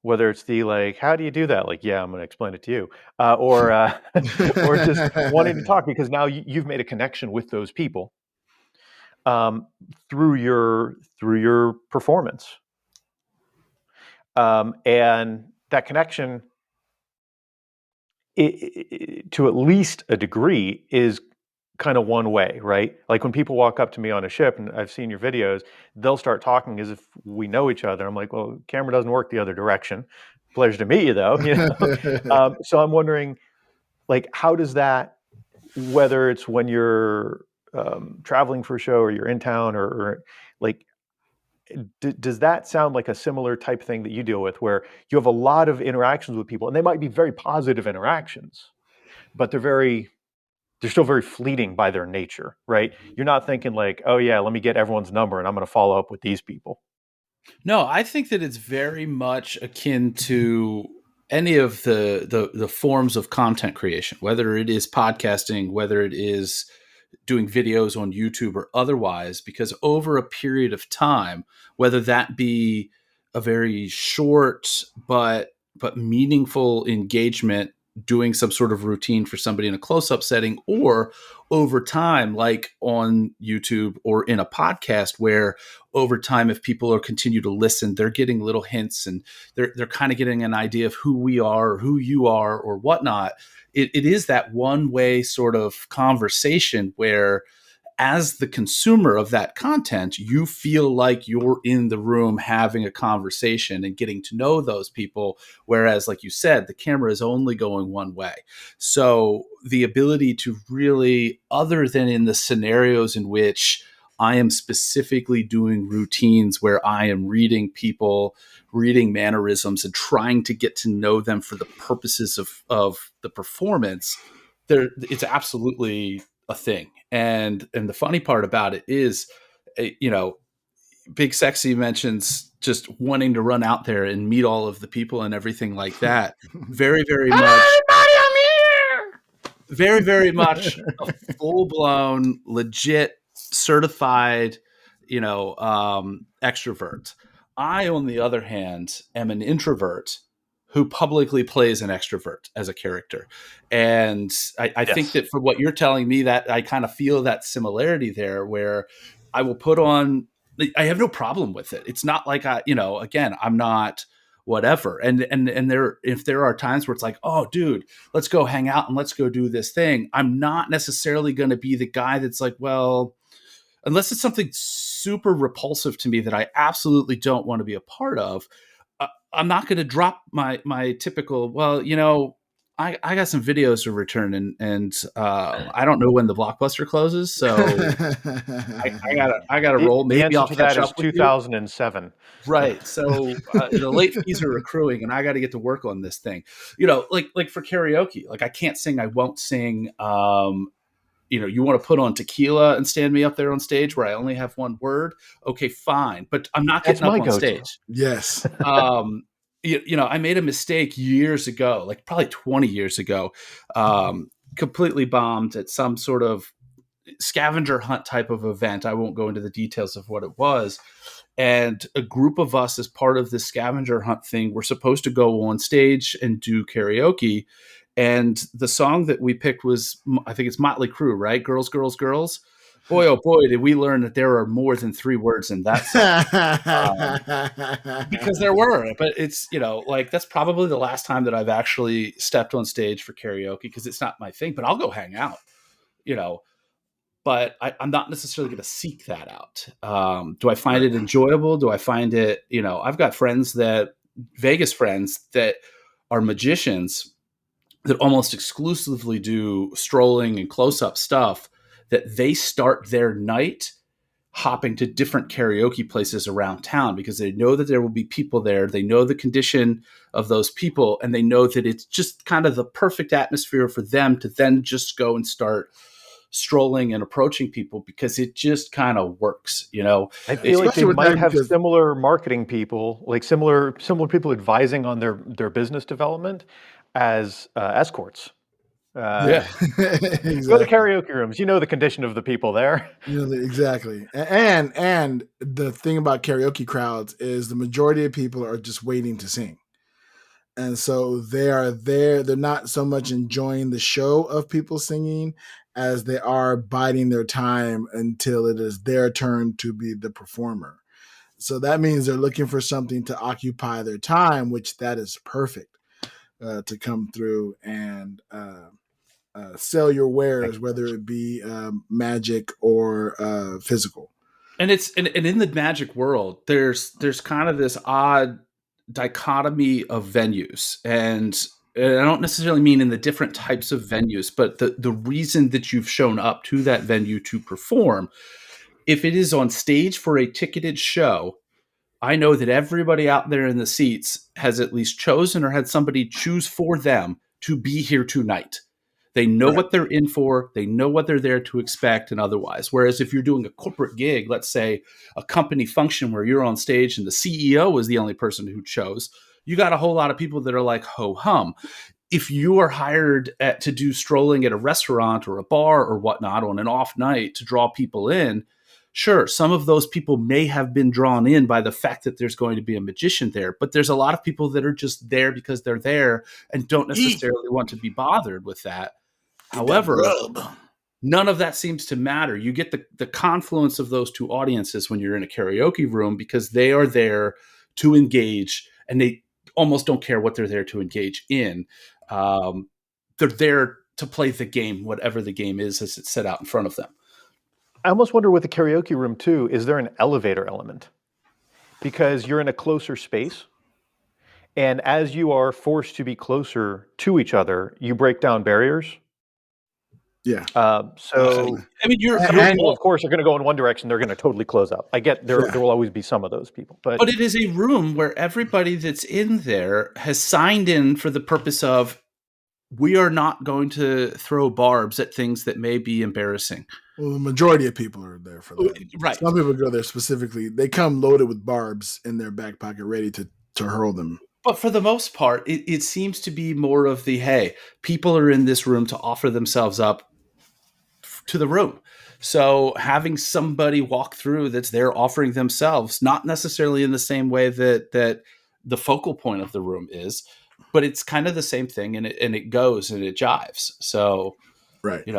Speaker 3: whether it's the like, how do you do that? Like, yeah, I'm going to explain it to you, or or just wanting to talk because now you've made a connection with those people through your performance, and that connection, to at least a degree, is kind of one way, right? Like when people walk up to me on a ship, and I've seen your videos, they'll start talking as if we know each other. I'm like, well, camera doesn't work the other direction. Pleasure to meet you, though. So I'm wondering, like, how does that, whether it's when you're traveling for a show or you're in town, or like, does that sound like a similar type thing that you deal with, where you have a lot of interactions with people, and they might be very positive interactions, but they're still very fleeting by their nature, right? You're not thinking like, oh yeah, let me get everyone's number and I'm going to follow up with these people.
Speaker 1: No, I think that it's very much akin to any of the forms of content creation, whether it is podcasting, whether it is doing videos on YouTube or otherwise, because over a period of time, whether that be a very short but meaningful engagement, doing some sort of routine for somebody in a close-up setting, or over time, like on YouTube or in a podcast, where over time, if people are continue to listen, they're getting little hints and they're kind of getting an idea of who we are or who you are or whatnot. It is that one-way sort of conversation where, as the consumer of that content, you feel like you're in the room having a conversation and getting to know those people. Whereas, like you said, the camera is only going one way. So the ability to really, other than in the scenarios in which I am specifically doing routines where I am reading people, reading mannerisms, and trying to get to know them for the purposes of the performance, it's absolutely a thing. And the funny part about it is, Big Sexy mentions just wanting to run out there and meet all of the people and everything like that. Very, very much.
Speaker 3: Everybody, I'm here.
Speaker 1: Very, very much a full-blown, legit, certified, extrovert. I, on the other hand, am an introvert who publicly plays an extrovert as a character. And I think that for what you're telling me, that I kind of feel that similarity there, where I will put on, I have no problem with it. It's not like again, I'm not whatever. And if there are times where it's like, oh dude, let's go hang out and let's go do this thing, I'm not necessarily going to be the guy that's like, well, unless it's something super repulsive to me that I absolutely don't want to be a part of, I'm not going to drop my typical, well, I got some videos to return, and I don't know when the Blockbuster closes, so I gotta roll. Maybe I'll catch up with
Speaker 3: 2007.
Speaker 1: You. Right. So the late fees are accruing, and I got to get to work on this thing. Like for karaoke, like I can't sing, I won't sing. You want to put on Tequila and stand me up there on stage where I only have one word? Okay, fine. But I'm not getting up on stage.
Speaker 2: Yes.
Speaker 1: I made a mistake years ago, like probably 20 years ago, completely bombed at some sort of scavenger hunt type of event. I won't go into the details of what it was. And a group of us, as part of this scavenger hunt thing, were supposed to go on stage and do karaoke. And the song that we picked was, I think it's Motley Crue, right? Girls, Girls, Girls. Boy, oh boy, did we learn that there are more than 3 words in that song. Because there were, but it's, like that's probably the last time that I've actually stepped on stage for karaoke, because it's not my thing, but I'll go hang out, but I'm not necessarily going to seek that out. Do I find it enjoyable? Do I find it, I've got Vegas friends that are magicians that almost exclusively do strolling and close-up stuff, that they start their night hopping to different karaoke places around town because they know that there will be people there. They know the condition of those people, and they know that it's just kind of the perfect atmosphere for them to then just go and start strolling and approaching people, because it just kind of works,
Speaker 3: I feel like they might have similar marketing people, like similar people advising on their business development as escorts.
Speaker 2: Exactly.
Speaker 3: Go to karaoke rooms. You know the condition of the people there.
Speaker 2: Exactly. And the thing about karaoke crowds is the majority of people are just waiting to sing. And so they are there. They're not so much enjoying the show of people singing as they are biding their time until it is their turn to be the performer. So that means they're looking for something to occupy their time, which that is perfect to come through and sell your wares, whether it be magic or physical.
Speaker 1: And in the magic world, there's kind of this odd dichotomy of venues, and I don't necessarily mean in the different types of venues, but the reason that you've shown up to that venue to perform, if it is on stage for a ticketed show, I know that everybody out there in the seats has at least chosen or had somebody choose for them to be here tonight. They know what they're in for. They know what they're there to expect and otherwise. Whereas if you're doing a corporate gig, let's say a company function where you're on stage and the CEO is the only person who chose, you got a whole lot of people that are like, ho hum. If you are hired to do strolling at a restaurant or a bar or whatnot on an off night to draw people in, sure, some of those people may have been drawn in by the fact that there's going to be a magician there, but there's a lot of people that are just there because they're there and don't necessarily want to be bothered with that. However, none of that seems to matter. You get the confluence of those two audiences when you're in a karaoke room, because they are there to engage, and they almost don't care what they're there to engage in. They're there to play the game, whatever the game is as it's set out in front of them.
Speaker 3: I almost wonder with the karaoke room too, is there an elevator element? Because you're in a closer space, and as you are forced to be closer to each other, you break down barriers.
Speaker 2: Yeah.
Speaker 3: So
Speaker 1: I mean,
Speaker 3: people, of course, are going to go in one direction. They're going to totally close up. I get there will always be some of those people, but
Speaker 1: it is a room where everybody that's in there has signed in for the purpose of, we are not going to throw barbs at things that may be embarrassing.
Speaker 2: Well, the majority of people are there for that.
Speaker 1: Right.
Speaker 2: Some people go there specifically. They come loaded with barbs in their back pocket, ready to hurl them.
Speaker 1: But for the most part, it seems to be more of the, hey, people are in this room to offer themselves up to the room. So having somebody walk through that's there offering themselves, not necessarily in the same way that the focal point of the room is, but it's kind of the same thing, and it goes and it jives. So,
Speaker 2: right.
Speaker 1: I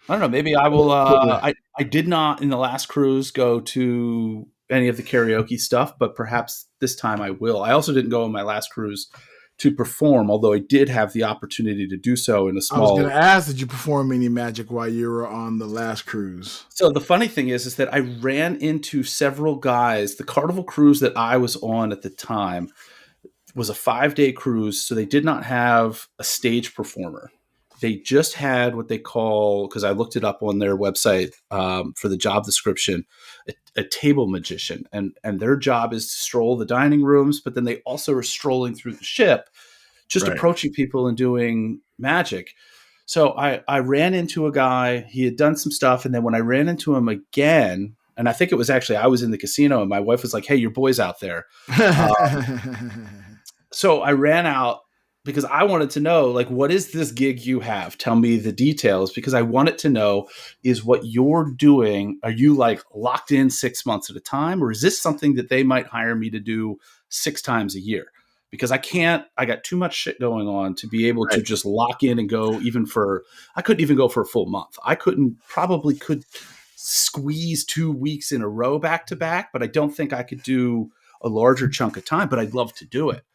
Speaker 1: don't know, maybe I will, I did not in the last cruise go to any of the karaoke stuff, but perhaps this time I will. I also didn't go on my last cruise to perform, although I did have the opportunity to do so in a small...
Speaker 2: I was going to ask, did you perform any magic while you were on the last cruise?
Speaker 1: So the funny thing is that I ran into several guys. The Carnival cruise that I was on at the time was a 5-day cruise, so they did not have a stage performer. They just had what they call, because I looked it up on their website for the job description, a table magician. And their job is to stroll the dining rooms, but then they also are strolling through the ship, just approaching people and doing magic. So I ran into a guy, he had done some stuff. And then when I ran into him again, and I think it was actually, I was in the casino and my wife was like, hey, your boy's out there. So I ran out because I wanted to know, like, what is this gig you have? Tell me the details, because I wanted to know, is what you're doing, are you like locked in 6 months at a time, or is this something that they might hire me to do 6 times a year? Because I got too much shit going on to be able to just lock in and go I couldn't even go for a full month. I could squeeze 2 weeks in a row back to back, but I don't think I could do a larger chunk of time, but I'd love to do it.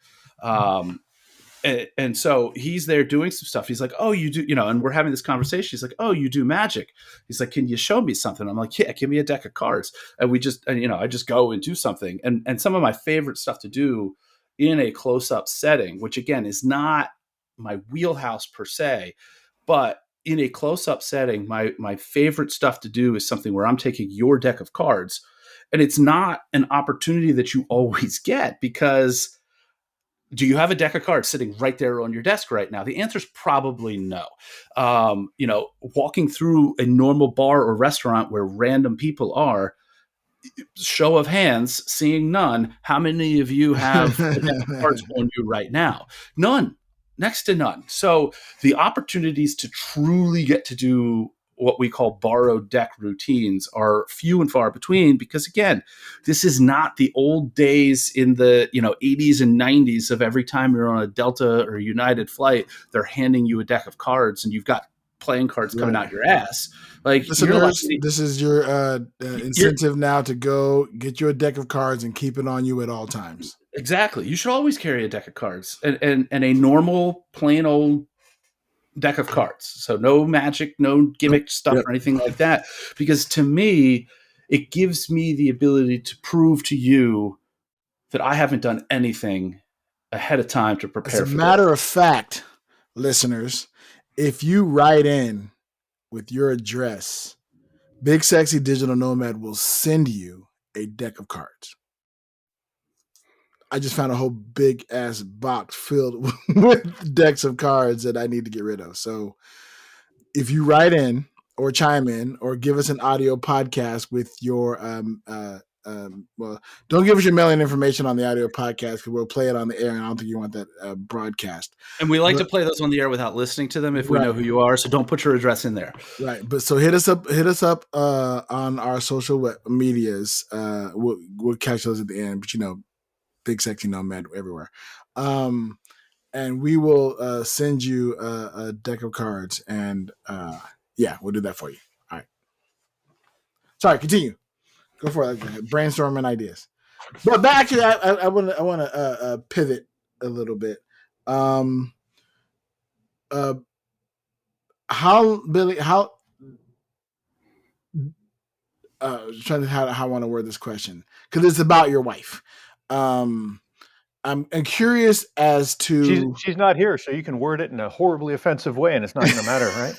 Speaker 1: And so he's there doing some stuff. He's like, oh, you do, and we're having this conversation. He's like, oh, you do magic. He's like, can you show me something? I'm like, yeah, give me a deck of cards. And I just go and do something. And some of my favorite stuff to do in a close-up setting, which again is not my wheelhouse per se, but in a close-up setting, my favorite stuff to do is something where I'm taking your deck of cards. And it's not an opportunity that you always get, because do you have a deck of cards sitting right there on your desk right now? The answer is probably no. Walking through a normal bar or restaurant where random people are, show of hands, seeing none, how many of you have a deck of cards on you right now? None. Next to none. So the opportunities to truly get to do what we call borrowed deck routines are few and far between, because again, this is not the old days in the 80s and 90s of every time you're on a Delta or United flight, they're handing you a deck of cards and you've got playing cards coming out your ass. Like,
Speaker 2: listeners, this is your incentive now to go get you a deck of cards and keep it on you at all times.
Speaker 1: Exactly. You should always carry a deck of cards and a normal, plain old deck of cards. So no magic, no gimmick stuff or anything like that. Because to me, it gives me the ability to prove to you that I haven't done anything ahead of time to prepare for this.
Speaker 2: As a matter of fact, listeners, if you write in with your address, Big Sexy Digital Nomad will send you a deck of cards. I just found a whole big ass box filled with decks of cards that I need to get rid of. So if you write in or chime in or give us an audio podcast with your well, don't give us your mailing information on the audio podcast, because we'll play it on the air, and I don't think you want that broadcast.
Speaker 1: And we like to play those on the air without listening to them if we know who you are. So don't put your address in there.
Speaker 2: Right. But so hit us up on our social medias. We'll catch those at the end. But Big Sexy Nomad everywhere. And we will send you a deck of cards, and we'll do that for you. All right. Sorry, continue. Go for it. Brainstorming ideas. But back to I want to pivot a little bit. Trying to how I want to word this question, because it's about your wife. I'm curious as to.
Speaker 3: She's not here, so you can word it in a horribly offensive way, and it's not going to matter, right?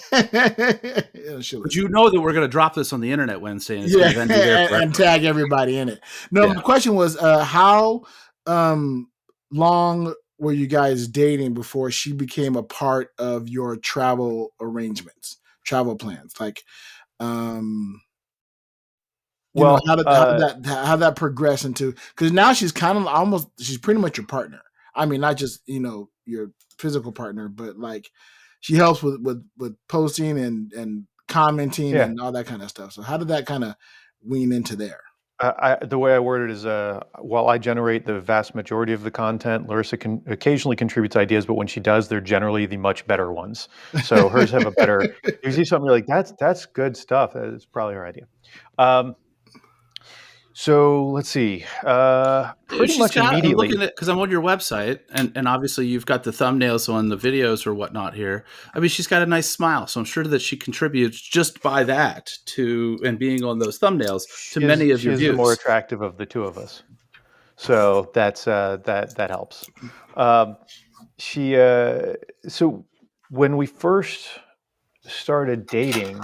Speaker 1: But you know that we're going to drop this on the internet Wednesday, and it's going to then be there
Speaker 2: and tag everybody in it. No, my question was, how long were you guys dating before she became a part of your travel arrangements, travel plans? Like, how did that progress into? Because now she's kind of she's pretty much your partner. I mean, not just your physical partner, but like she helps with posting and commenting and all that kind of stuff. So how did that kind of wean into there?
Speaker 3: The way I word it is, while I generate the vast majority of the content, Larissa occasionally contributes ideas, but when she does, they're generally the much better ones. So hers have a better. You see something like that's good stuff. That's probably her idea. So let's see. Pretty much immediately,
Speaker 1: because I'm on your website, and obviously you've got the thumbnails on the videos or whatnot here. I mean, she's got a nice smile, so I'm sure that she contributes just by that and being on those thumbnails to many of your views.
Speaker 3: She's the more attractive of the two of us, so that helps. So when we first started dating,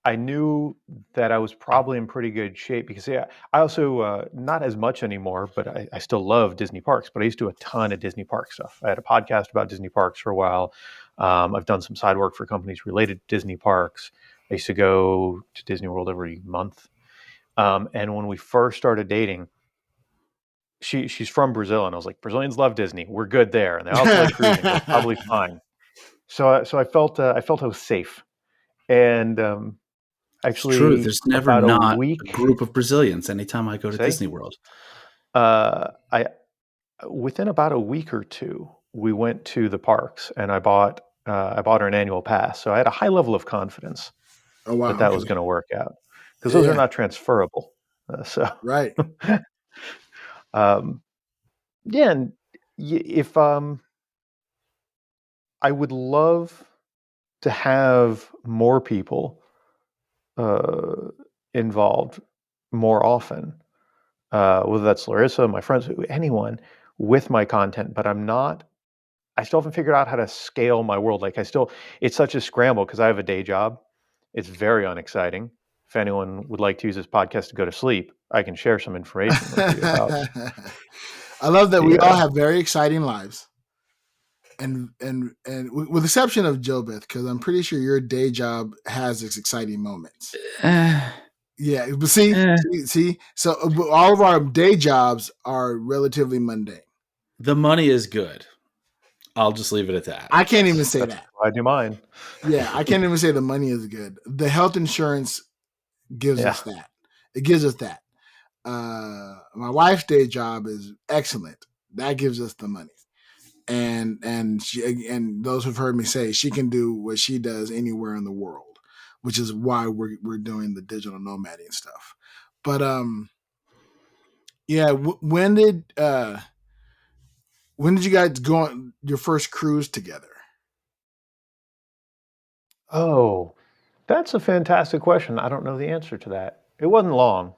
Speaker 3: I knew that I was probably in pretty good shape, because I also, not as much anymore, but I still love Disney parks, but I used to do a ton of Disney park stuff. I had a podcast about Disney parks for a while. I've done some side work for companies related to Disney parks. I used to go to Disney World every month. And when we first started dating, she's from Brazil, and I was like, Brazilians love Disney. We're good there. And they also like cruising. We're probably fine. So I felt I was safe. And actually,
Speaker 1: it's true. There's never not a group of Brazilians anytime I go to Disney World.
Speaker 3: Within about a week or two, we went to the parks, and I bought her an annual pass. So I had a high level of confidence
Speaker 2: Oh wow.
Speaker 3: that was
Speaker 2: Okay.
Speaker 3: going to work out, because those are
Speaker 2: Yeah.
Speaker 3: not transferable. So
Speaker 2: Right.
Speaker 3: um, yeah, and if I would love to have more people uh, involved more often, whether that's Larissa, my friends, anyone with my content, but I still haven't figured out how to scale my world. Like it's such a scramble because I have a day job. It's very unexciting. If anyone would like to use this podcast to go to sleep, I can share some information with you about
Speaker 2: I love that we
Speaker 3: the.
Speaker 2: all have very exciting lives, and with the exception of Jobeth, because I'm pretty sure your day job has its exciting moments. Yeah, but see. So all of our day jobs are relatively mundane.
Speaker 1: The money is good. I'll just leave it at that.
Speaker 2: I can't even say
Speaker 3: That's
Speaker 2: that.
Speaker 3: why I do mine.
Speaker 2: Yeah, I can't even say the money is good. The health insurance gives
Speaker 3: Yeah.
Speaker 2: us that. It gives us that. My wife's day job is excellent. That gives us the money. And those who've heard me say she can do what she does anywhere in the world, which is why we're doing the digital nomading stuff. But yeah, when did you guys go on your first cruise together?
Speaker 3: Oh, that's a fantastic question. I don't know the answer to that. It wasn't long.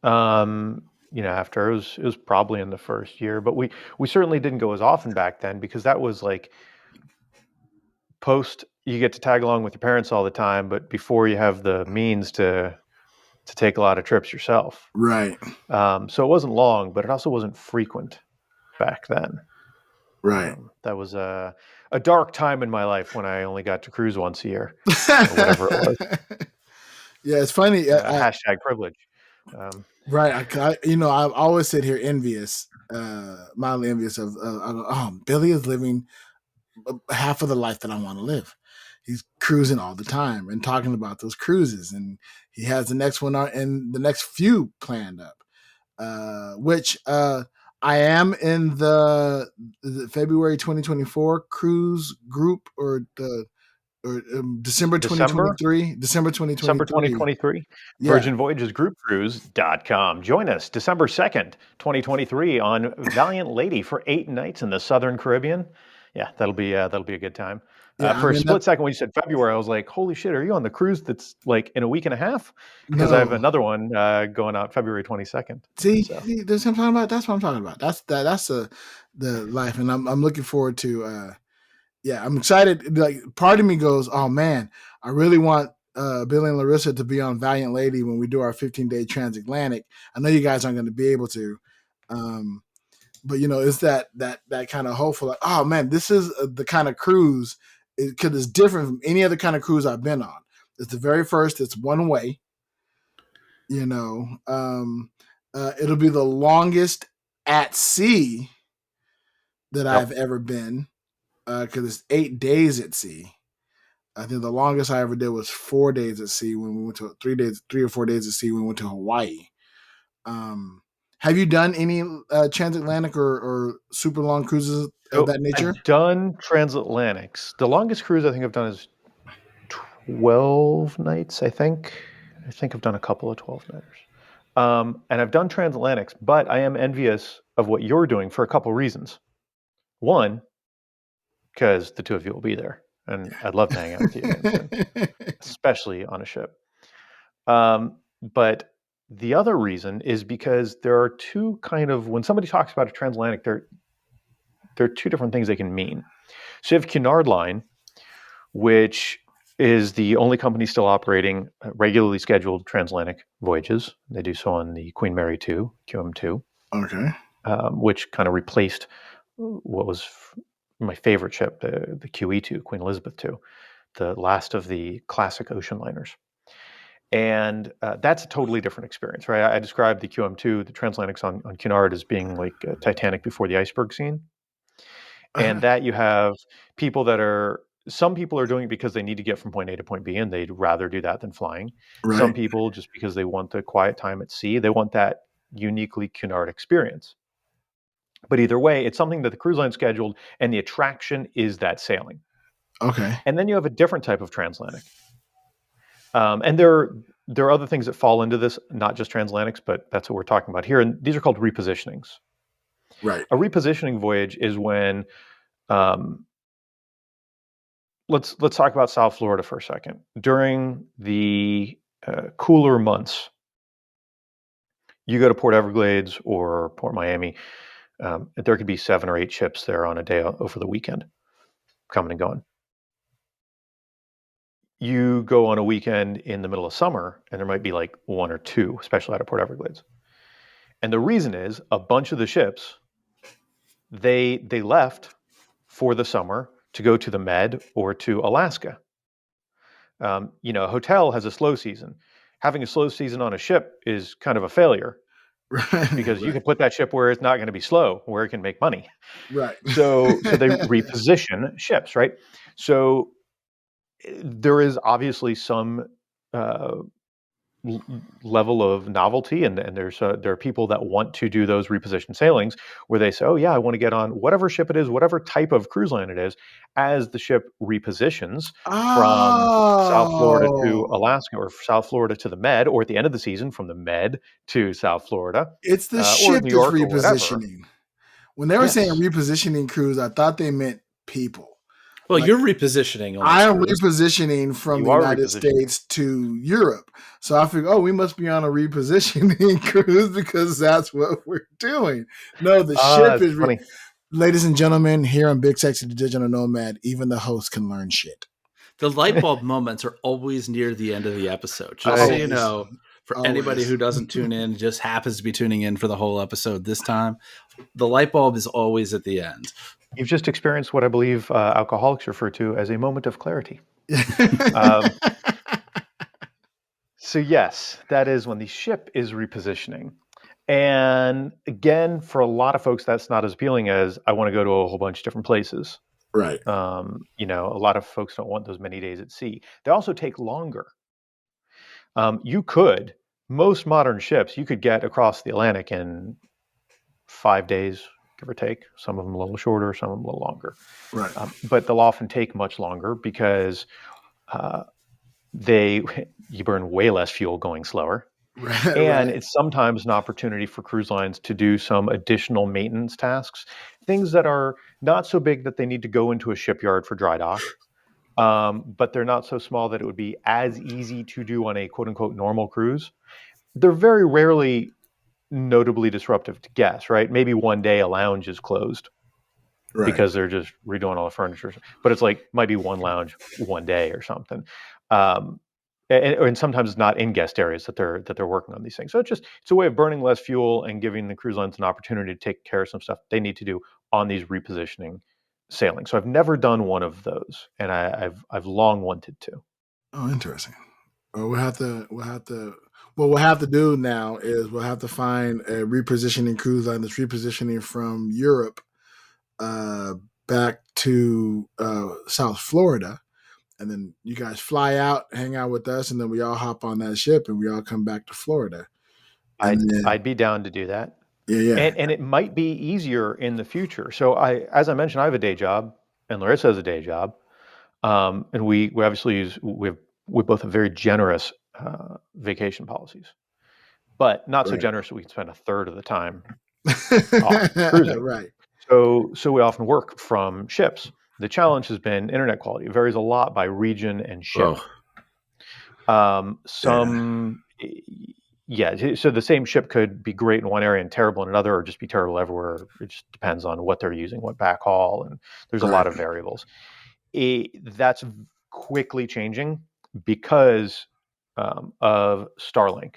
Speaker 3: After it was probably in the first year, but we certainly didn't go as often back then, because that was like post, you get to tag along with your parents all the time, but before you have the means to take a lot of trips yourself.
Speaker 2: Right.
Speaker 3: So it wasn't long, but it also wasn't frequent back then.
Speaker 2: Right.
Speaker 3: That was a dark time in my life when I only got to cruise once a year, or whatever it was.
Speaker 2: Yeah, it's funny.
Speaker 3: Hashtag privilege.
Speaker 2: Right. I always sit here envious, mildly envious of, Billy is living half of the life that I want to live. He's cruising all the time and talking about those cruises, and he has the next one on and the next few planned up. Which I am in the February 2024 cruise group, or December 2023. December
Speaker 3: December
Speaker 2: 2023.
Speaker 3: 2023,
Speaker 2: Yeah.
Speaker 3: virginvoyagesgroupcruise.com. Join us December 2nd, 2023 on Valiant Lady for 8 nights in the Southern Caribbean. Yeah, that'll be a good time.
Speaker 2: Yeah.
Speaker 3: For a split second, when you said February, I was like, holy shit, are you on the cruise that's like in a week and a half? Because I have
Speaker 2: No.
Speaker 3: another one going out February 22nd.
Speaker 2: See, that's what I'm talking about. That's what I'm talking about. That's the life, and I'm looking forward to. Yeah, I'm excited. Like, part of me goes, oh man, I really want Billy and Larissa to be on Valiant Lady when we do our 15-day transatlantic. I know you guys aren't going to be able to, but it's that kind of hopeful. Like, oh man, this is the kind of cruise, because it's different from any other kind of cruise I've been on. It's the very first. It's one way. It'll be the longest at sea that I've ever been, because it's 8 days at sea. I think the longest I ever did was 4 days at sea when we went to 3 or 4 days at sea when we went to Hawaii. Have you done any transatlantic or super long cruises of that nature?
Speaker 3: I've done transatlantics. The longest cruise I think I've done is 12 nights, I think. I think I've done a couple of 12-nighters. And I've done transatlantics, but I am envious of what you're doing for a couple reasons. One, because the two of you will be there, and I'd love to hang out with you again, especially on a ship. But the other reason is because there are two when somebody talks about a transatlantic, there are two different things they can mean. So you have Cunard Line, which is the only company still operating regularly scheduled transatlantic voyages. They do so on the Queen Mary 2, QM2.
Speaker 2: Okay.
Speaker 3: Which kind of replaced what was my favorite ship, the QE2, Queen Elizabeth II, the last of the classic ocean liners. And that's a totally different experience, right? I described the QM2, the transatlantics on Cunard, as being like Titanic before the iceberg scene. And that you have some people are doing it because they need to get from point A to point B, and they'd rather do that than flying.
Speaker 2: Right.
Speaker 3: Some people, just because they want the quiet time at sea, they want that uniquely Cunard experience. But either way, it's something that the cruise line scheduled, and the attraction is that sailing.
Speaker 2: Okay.
Speaker 3: And then you have a different type of transatlantic. And there are other things that fall into this, not just transatlantics, but that's what we're talking about here. And these are called repositionings.
Speaker 2: Right.
Speaker 3: A repositioning voyage is when, let's talk about South Florida for a second. During the cooler months, you go to Port Everglades or Port Miami, there could be 7 or 8 ships there on a day over the weekend, coming and going. You go on a weekend in the middle of summer, and there might be like 1 or 2, especially out of Port Everglades. And the reason is a bunch of the ships, they left for the summer to go to the Med or to Alaska. A hotel has a slow season. Having a slow season on a ship is kind of a failure because you can put that ship where it's not going to be slow, where it can make money.
Speaker 2: Right.
Speaker 3: So they reposition ships, right? So there is obviously some level of novelty, and there are people that want to do those reposition sailings where they say, oh yeah, I want to get on whatever ship it is, whatever type of cruise line it is, as the ship repositions from South Florida to Alaska, or South Florida to the Med, or at the end of the season from the Med to South Florida.
Speaker 2: It's the
Speaker 3: or
Speaker 2: ship
Speaker 3: New
Speaker 2: that's
Speaker 3: York or whatever.
Speaker 2: repositioning. When they were saying repositioning cruise, I thought they meant people.
Speaker 1: Well, you're repositioning.
Speaker 2: I am repositioning from the United States to Europe. So I figured, we must be on a repositioning cruise because that's what we're doing. No, the ship is... Ladies and gentlemen, here on Big Sexy the Digital Nomad, even the host can learn shit.
Speaker 1: The light bulb moments are always near the end of the episode. Just so you know, for anybody who doesn't tune in, just happens to be tuning in for the whole episode this time, the light bulb is always at the end.
Speaker 3: You've just experienced what I believe alcoholics refer to as a moment of clarity. So yes, that is when the ship is repositioning. And again, for a lot of folks, that's not as appealing as I want to go to a whole bunch of different places.
Speaker 2: Right.
Speaker 3: A lot of folks don't want those many days at sea. They also take longer. Most modern ships, you could get across the Atlantic in 5 days, give or take. Some of them a little shorter, some of them a little longer.
Speaker 2: Right.
Speaker 3: But they'll often take much longer because you burn way less fuel going slower.
Speaker 2: Right,
Speaker 3: and it's sometimes an opportunity for cruise lines to do some additional maintenance tasks, things that are not so big that they need to go into a shipyard for dry dock, but they're not so small that it would be as easy to do on a quote-unquote normal cruise. They're very rarely notably disruptive to guests, right? Maybe one day a lounge is closed because they're just redoing all the furniture, but it's like might be one lounge one day or something. And sometimes it's not in guest areas that they're working on these things. So it's a way of burning less fuel and giving the cruise lines an opportunity to take care of some stuff they need to do on these repositioning sailings. So I've never done one of those, and I've long wanted to.
Speaker 2: Oh, interesting. Well, we'll have to. What we'll have to do now is we'll have to find a repositioning cruise line that's repositioning from Europe back to South Florida. And then you guys fly out, hang out with us, and then we all hop on that ship and we all come back to Florida.
Speaker 3: I'd be down to do that.
Speaker 2: Yeah.
Speaker 3: And it might be easier in the future. So as I mentioned, I have a day job, and Larissa has a day job, and we obviously we both have very generous vacation policies, but not so generous that we can spend a third of the time off cruising.
Speaker 2: Right.
Speaker 3: So we often work from ships. The challenge has been internet quality. It varies a lot by region and ship. So the same ship could be great in one area and terrible in another, or just be terrible everywhere. It just depends on what they're using, what backhaul, and there's a lot of variables. That's quickly changing because of Starlink.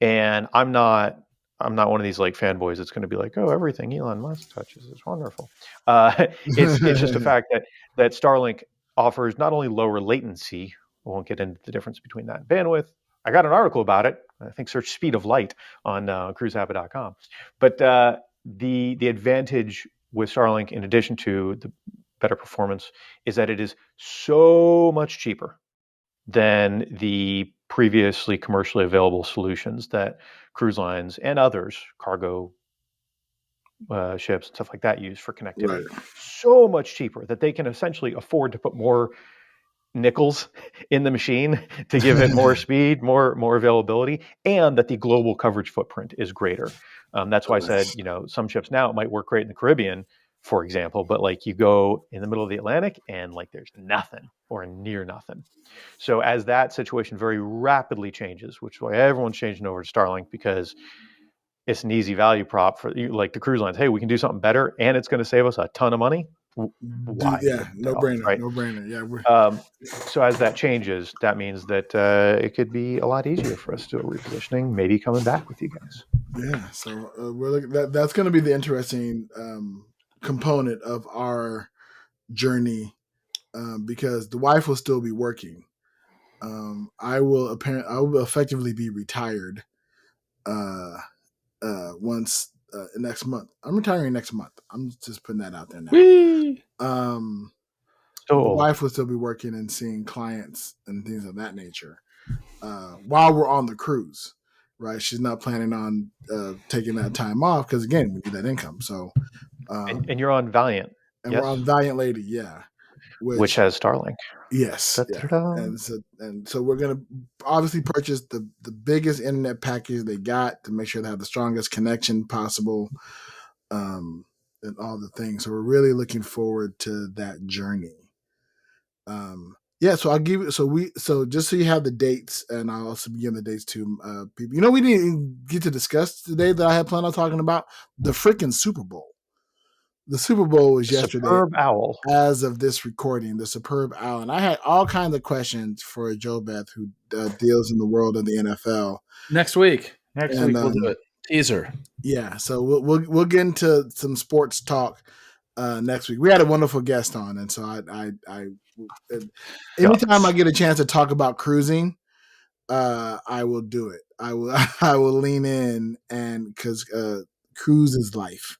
Speaker 3: And I'm not one of these like fanboys that's going to be like, oh, everything Elon Musk touches is wonderful. It's just a fact that Starlink offers not only lower latency. We won't get into the difference between that and bandwidth. I got an article about it. I think search speed of light on cruisehabit.com. But the advantage with Starlink, in addition to the better performance, is that it is so much cheaper than the previously commercially available solutions that cruise lines and others, cargo ships and stuff like that, use for connectivity. So much cheaper that they can essentially afford to put more nickels in the machine to give it more speed, more availability, and that the global coverage footprint is greater. That's why I said, some ships now, it might work great in the Caribbean, for example, but like you go in the middle of the Atlantic and like there's nothing or near nothing. So as that situation very rapidly changes, which is why everyone's changing over to Starlink, because it's an easy value prop for you, like the cruise lines. Hey, we can do something better, and it's going to save us a ton of money. Why?
Speaker 2: No brainer, right? No brainer.
Speaker 3: Yeah. So as that changes, that means that it could be a lot easier for us to do a repositioning, maybe coming back with you guys.
Speaker 2: Yeah. So we're looking, that's going to be the interesting component of our journey, because the wife will still be working. I will effectively be retired once next month. I'm retiring next month. I'm just putting that out there now.
Speaker 1: Whee!
Speaker 2: The wife will still be working and seeing clients and things of that nature while we're on the cruise, right? She's not planning on taking that time off because, again, we need that income. So,
Speaker 3: and you're on Valiant,
Speaker 2: and yes? We're on Valiant Lady, yeah,
Speaker 3: which has Starlink.
Speaker 2: Yes, yeah. And so we're gonna obviously purchase the biggest internet package they got to make sure they have the strongest connection possible, and all the things. So we're really looking forward to that journey. So I'll give you. So just so you have the dates, and I'll also give the dates to people. We didn't get to discuss today that I had planned on talking about the freaking Super Bowl. The Super Bowl was yesterday.
Speaker 3: Superb Owl.
Speaker 2: As of this recording, the Superb Owl. And I had all kinds of questions for Joe Beth, who deals in the world of the NFL.
Speaker 1: Next week we'll do it. Teaser.
Speaker 2: Yeah, so we'll get into some sports talk next week. We had a wonderful guest on, and so I anytime I get a chance to talk about cruising, I will do it. I will lean in, and because cruise is life.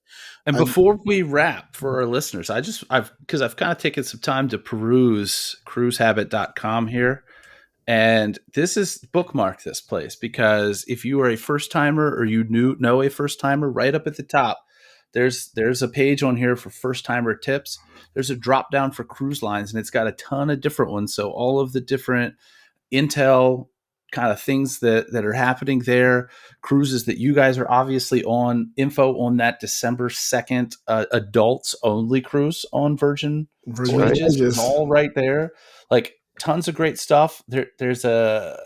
Speaker 1: And before we wrap for our listeners, I've kind of taken some time to peruse cruisehabit.com here. And bookmark this place, because if you are a first timer or you know a first timer, right up at the top, there's a page on here for first timer tips. There's a drop down for cruise lines, and it's got a ton of different ones. So all of the different intel kind of things that are happening there, cruises that you guys are obviously on, info on that December 2nd adults only cruise on Virgin Voyages is all right there. Like tons of great stuff. There's I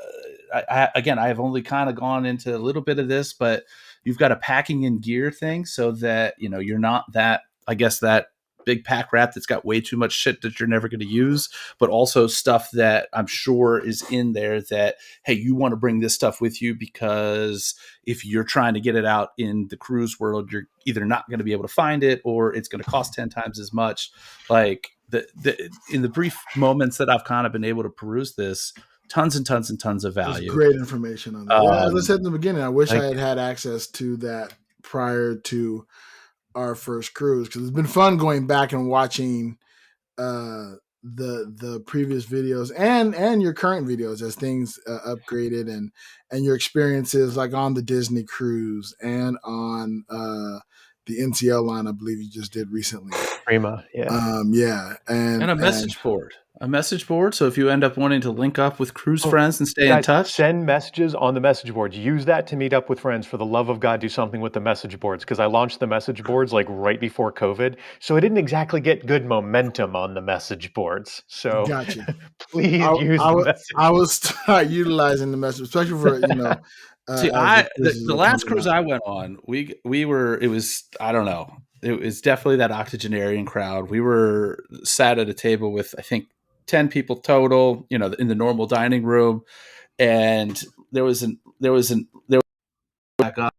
Speaker 1: have only kind of gone into a little bit of this, but you've got a packing and gear thing so that you're not that big pack rat that's got way too much shit that you're never going to use, but also stuff that I'm sure is in there that, hey, you want to bring this stuff with you, because if you're trying to get it out in the cruise world, you're either not going to be able to find it, or it's going to cost 10 times as much. Like in the brief moments that I've kind of been able to peruse this, tons and tons and tons of value.
Speaker 2: There's great information on that. As I said in the beginning, I wish I had access to that prior to our first cruise, because it's been fun going back and watching the previous videos and your current videos as things upgraded, and your experiences like on the Disney cruise and on the NCL line, I believe you just did recently.
Speaker 3: Prima, yeah.
Speaker 2: And
Speaker 1: a message board. A message board. So if you end up wanting to link up with cruise friends and stay in touch,
Speaker 3: send messages on the message boards. Use that to meet up with friends. For the love of God, do something with the message boards, because I launched the message boards like right before COVID, so I didn't exactly get good momentum on the message boards. So
Speaker 2: gotcha.
Speaker 3: Please use the message.
Speaker 2: I will start utilizing the message, especially for
Speaker 1: See, the last cruise I went on, it was definitely that octogenarian crowd. We were sat at a table with, I think, 10 people total, in the normal dining room. And there was back up.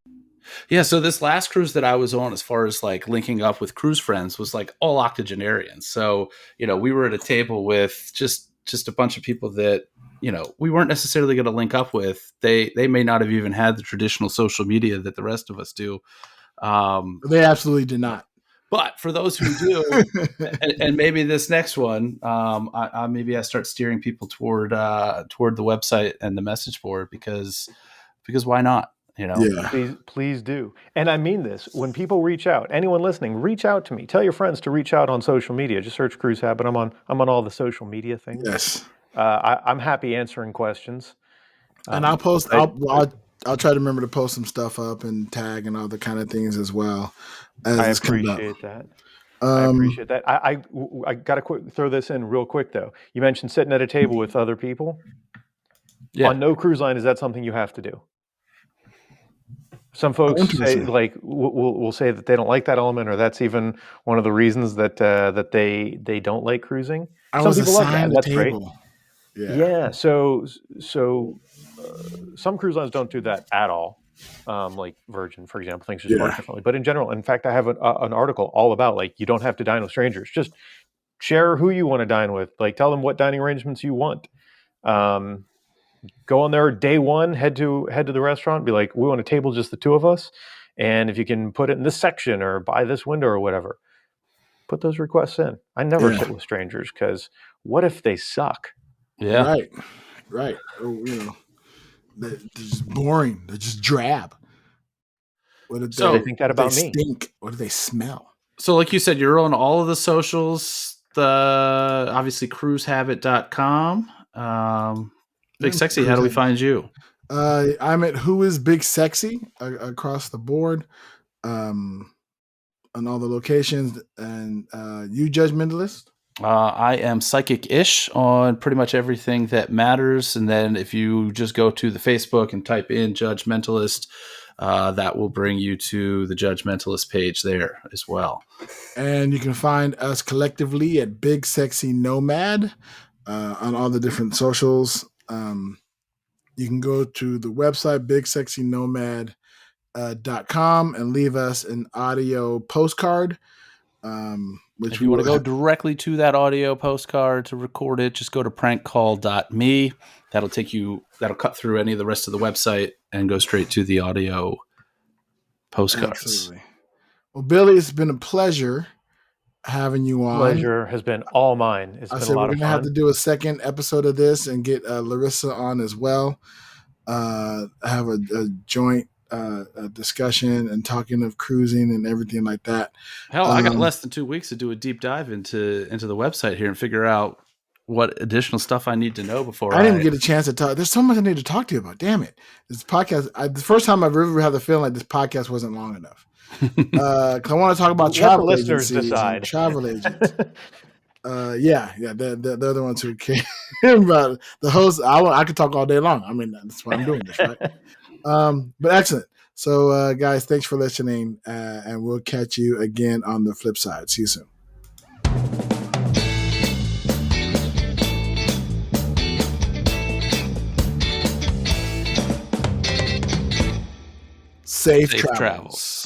Speaker 1: Yeah. So this last cruise that I was on, as far as like linking up with cruise friends, was like all octogenarians. So, we were at a table with just a bunch of people that, we weren't necessarily going to link up with. They may not have even had the traditional social media that the rest of us do.
Speaker 2: They absolutely did not.
Speaker 1: But for those who do, and maybe this next one, I start steering people toward the website and the message board, because why not?
Speaker 2: Yeah.
Speaker 3: Please do. And I mean this. When people reach out, anyone listening, reach out to me. Tell your friends to reach out on social media. Just search Cruise Habit. I'm on all the social media things.
Speaker 2: Yes.
Speaker 3: I'm happy answering questions.
Speaker 2: And I'll post. I'll try to remember to post some stuff up and tag and all the kind of things as well.
Speaker 3: I appreciate that. I appreciate that. I got to throw this in real quick though. You mentioned sitting at a table with other people. Yeah. On no cruise line, is that something you have to do? Some folks say, like, will say that they don't like that element, or that's even one of the reasons that that they don't like cruising. Some people love that. That's great. Yeah. So some cruise lines don't do that at all. Like Virgin, for example, things just work differently. But in general, in fact, I have an article all about, like, you don't have to dine with strangers. Just share who you want to dine with. Like, tell them what dining arrangements you want. Go on there day one, head to the restaurant, be like, we want a table just the two of us, and if you can put it in this section or by this window or whatever, put those requests in. I never sit with strangers, because what if they suck?
Speaker 2: Yeah, right. Or, they're just boring. They're just drab. What did
Speaker 3: they think that about
Speaker 2: me? Stink. What do they smell?
Speaker 1: So, like you said, you're on all of the socials. Obviously cruishabit.com. Big Sexy, how do we find you?
Speaker 2: I'm at Who Is Big Sexy across the board, on all the locations. And you, Judgmentalist?
Speaker 1: I am Psychic-ish on pretty much everything that matters. And then if you just go to the Facebook and type in Judgmentalist, that will bring you to the Judgmentalist page there as well.
Speaker 2: And you can find us collectively at Big Sexy Nomad on all the different socials. You can go to the website bigsexynomad.com and leave us an audio postcard.
Speaker 1: If you want to go directly to that audio postcard to record it, just go to prankcall.me. That'll cut through any of the rest of the website and go straight to the audio postcards.
Speaker 2: Absolutely. Well, Billy, it's been a pleasure having you on.
Speaker 3: Pleasure has been all mine. It's been a lot of fun.
Speaker 2: We're gonna have to do a second episode of this and get Larissa on as well. Have a joint discussion and talking of cruising and everything like that.
Speaker 1: Hell, I got less than 2 weeks to do a deep dive into the website here and figure out what additional stuff I need to know before
Speaker 2: I didn't get a chance to talk. There's so much I need to talk to you about. Damn it! This podcast. The first time I've ever had the feeling like this podcast wasn't long enough. Because I want to talk about travel agencies, travel agents. They're the ones who care about the host. I could talk all day long. I mean, that's why I'm doing this, right? But excellent. So, guys, thanks for listening, and we'll catch you again on the flip side. See you soon. Safe travels.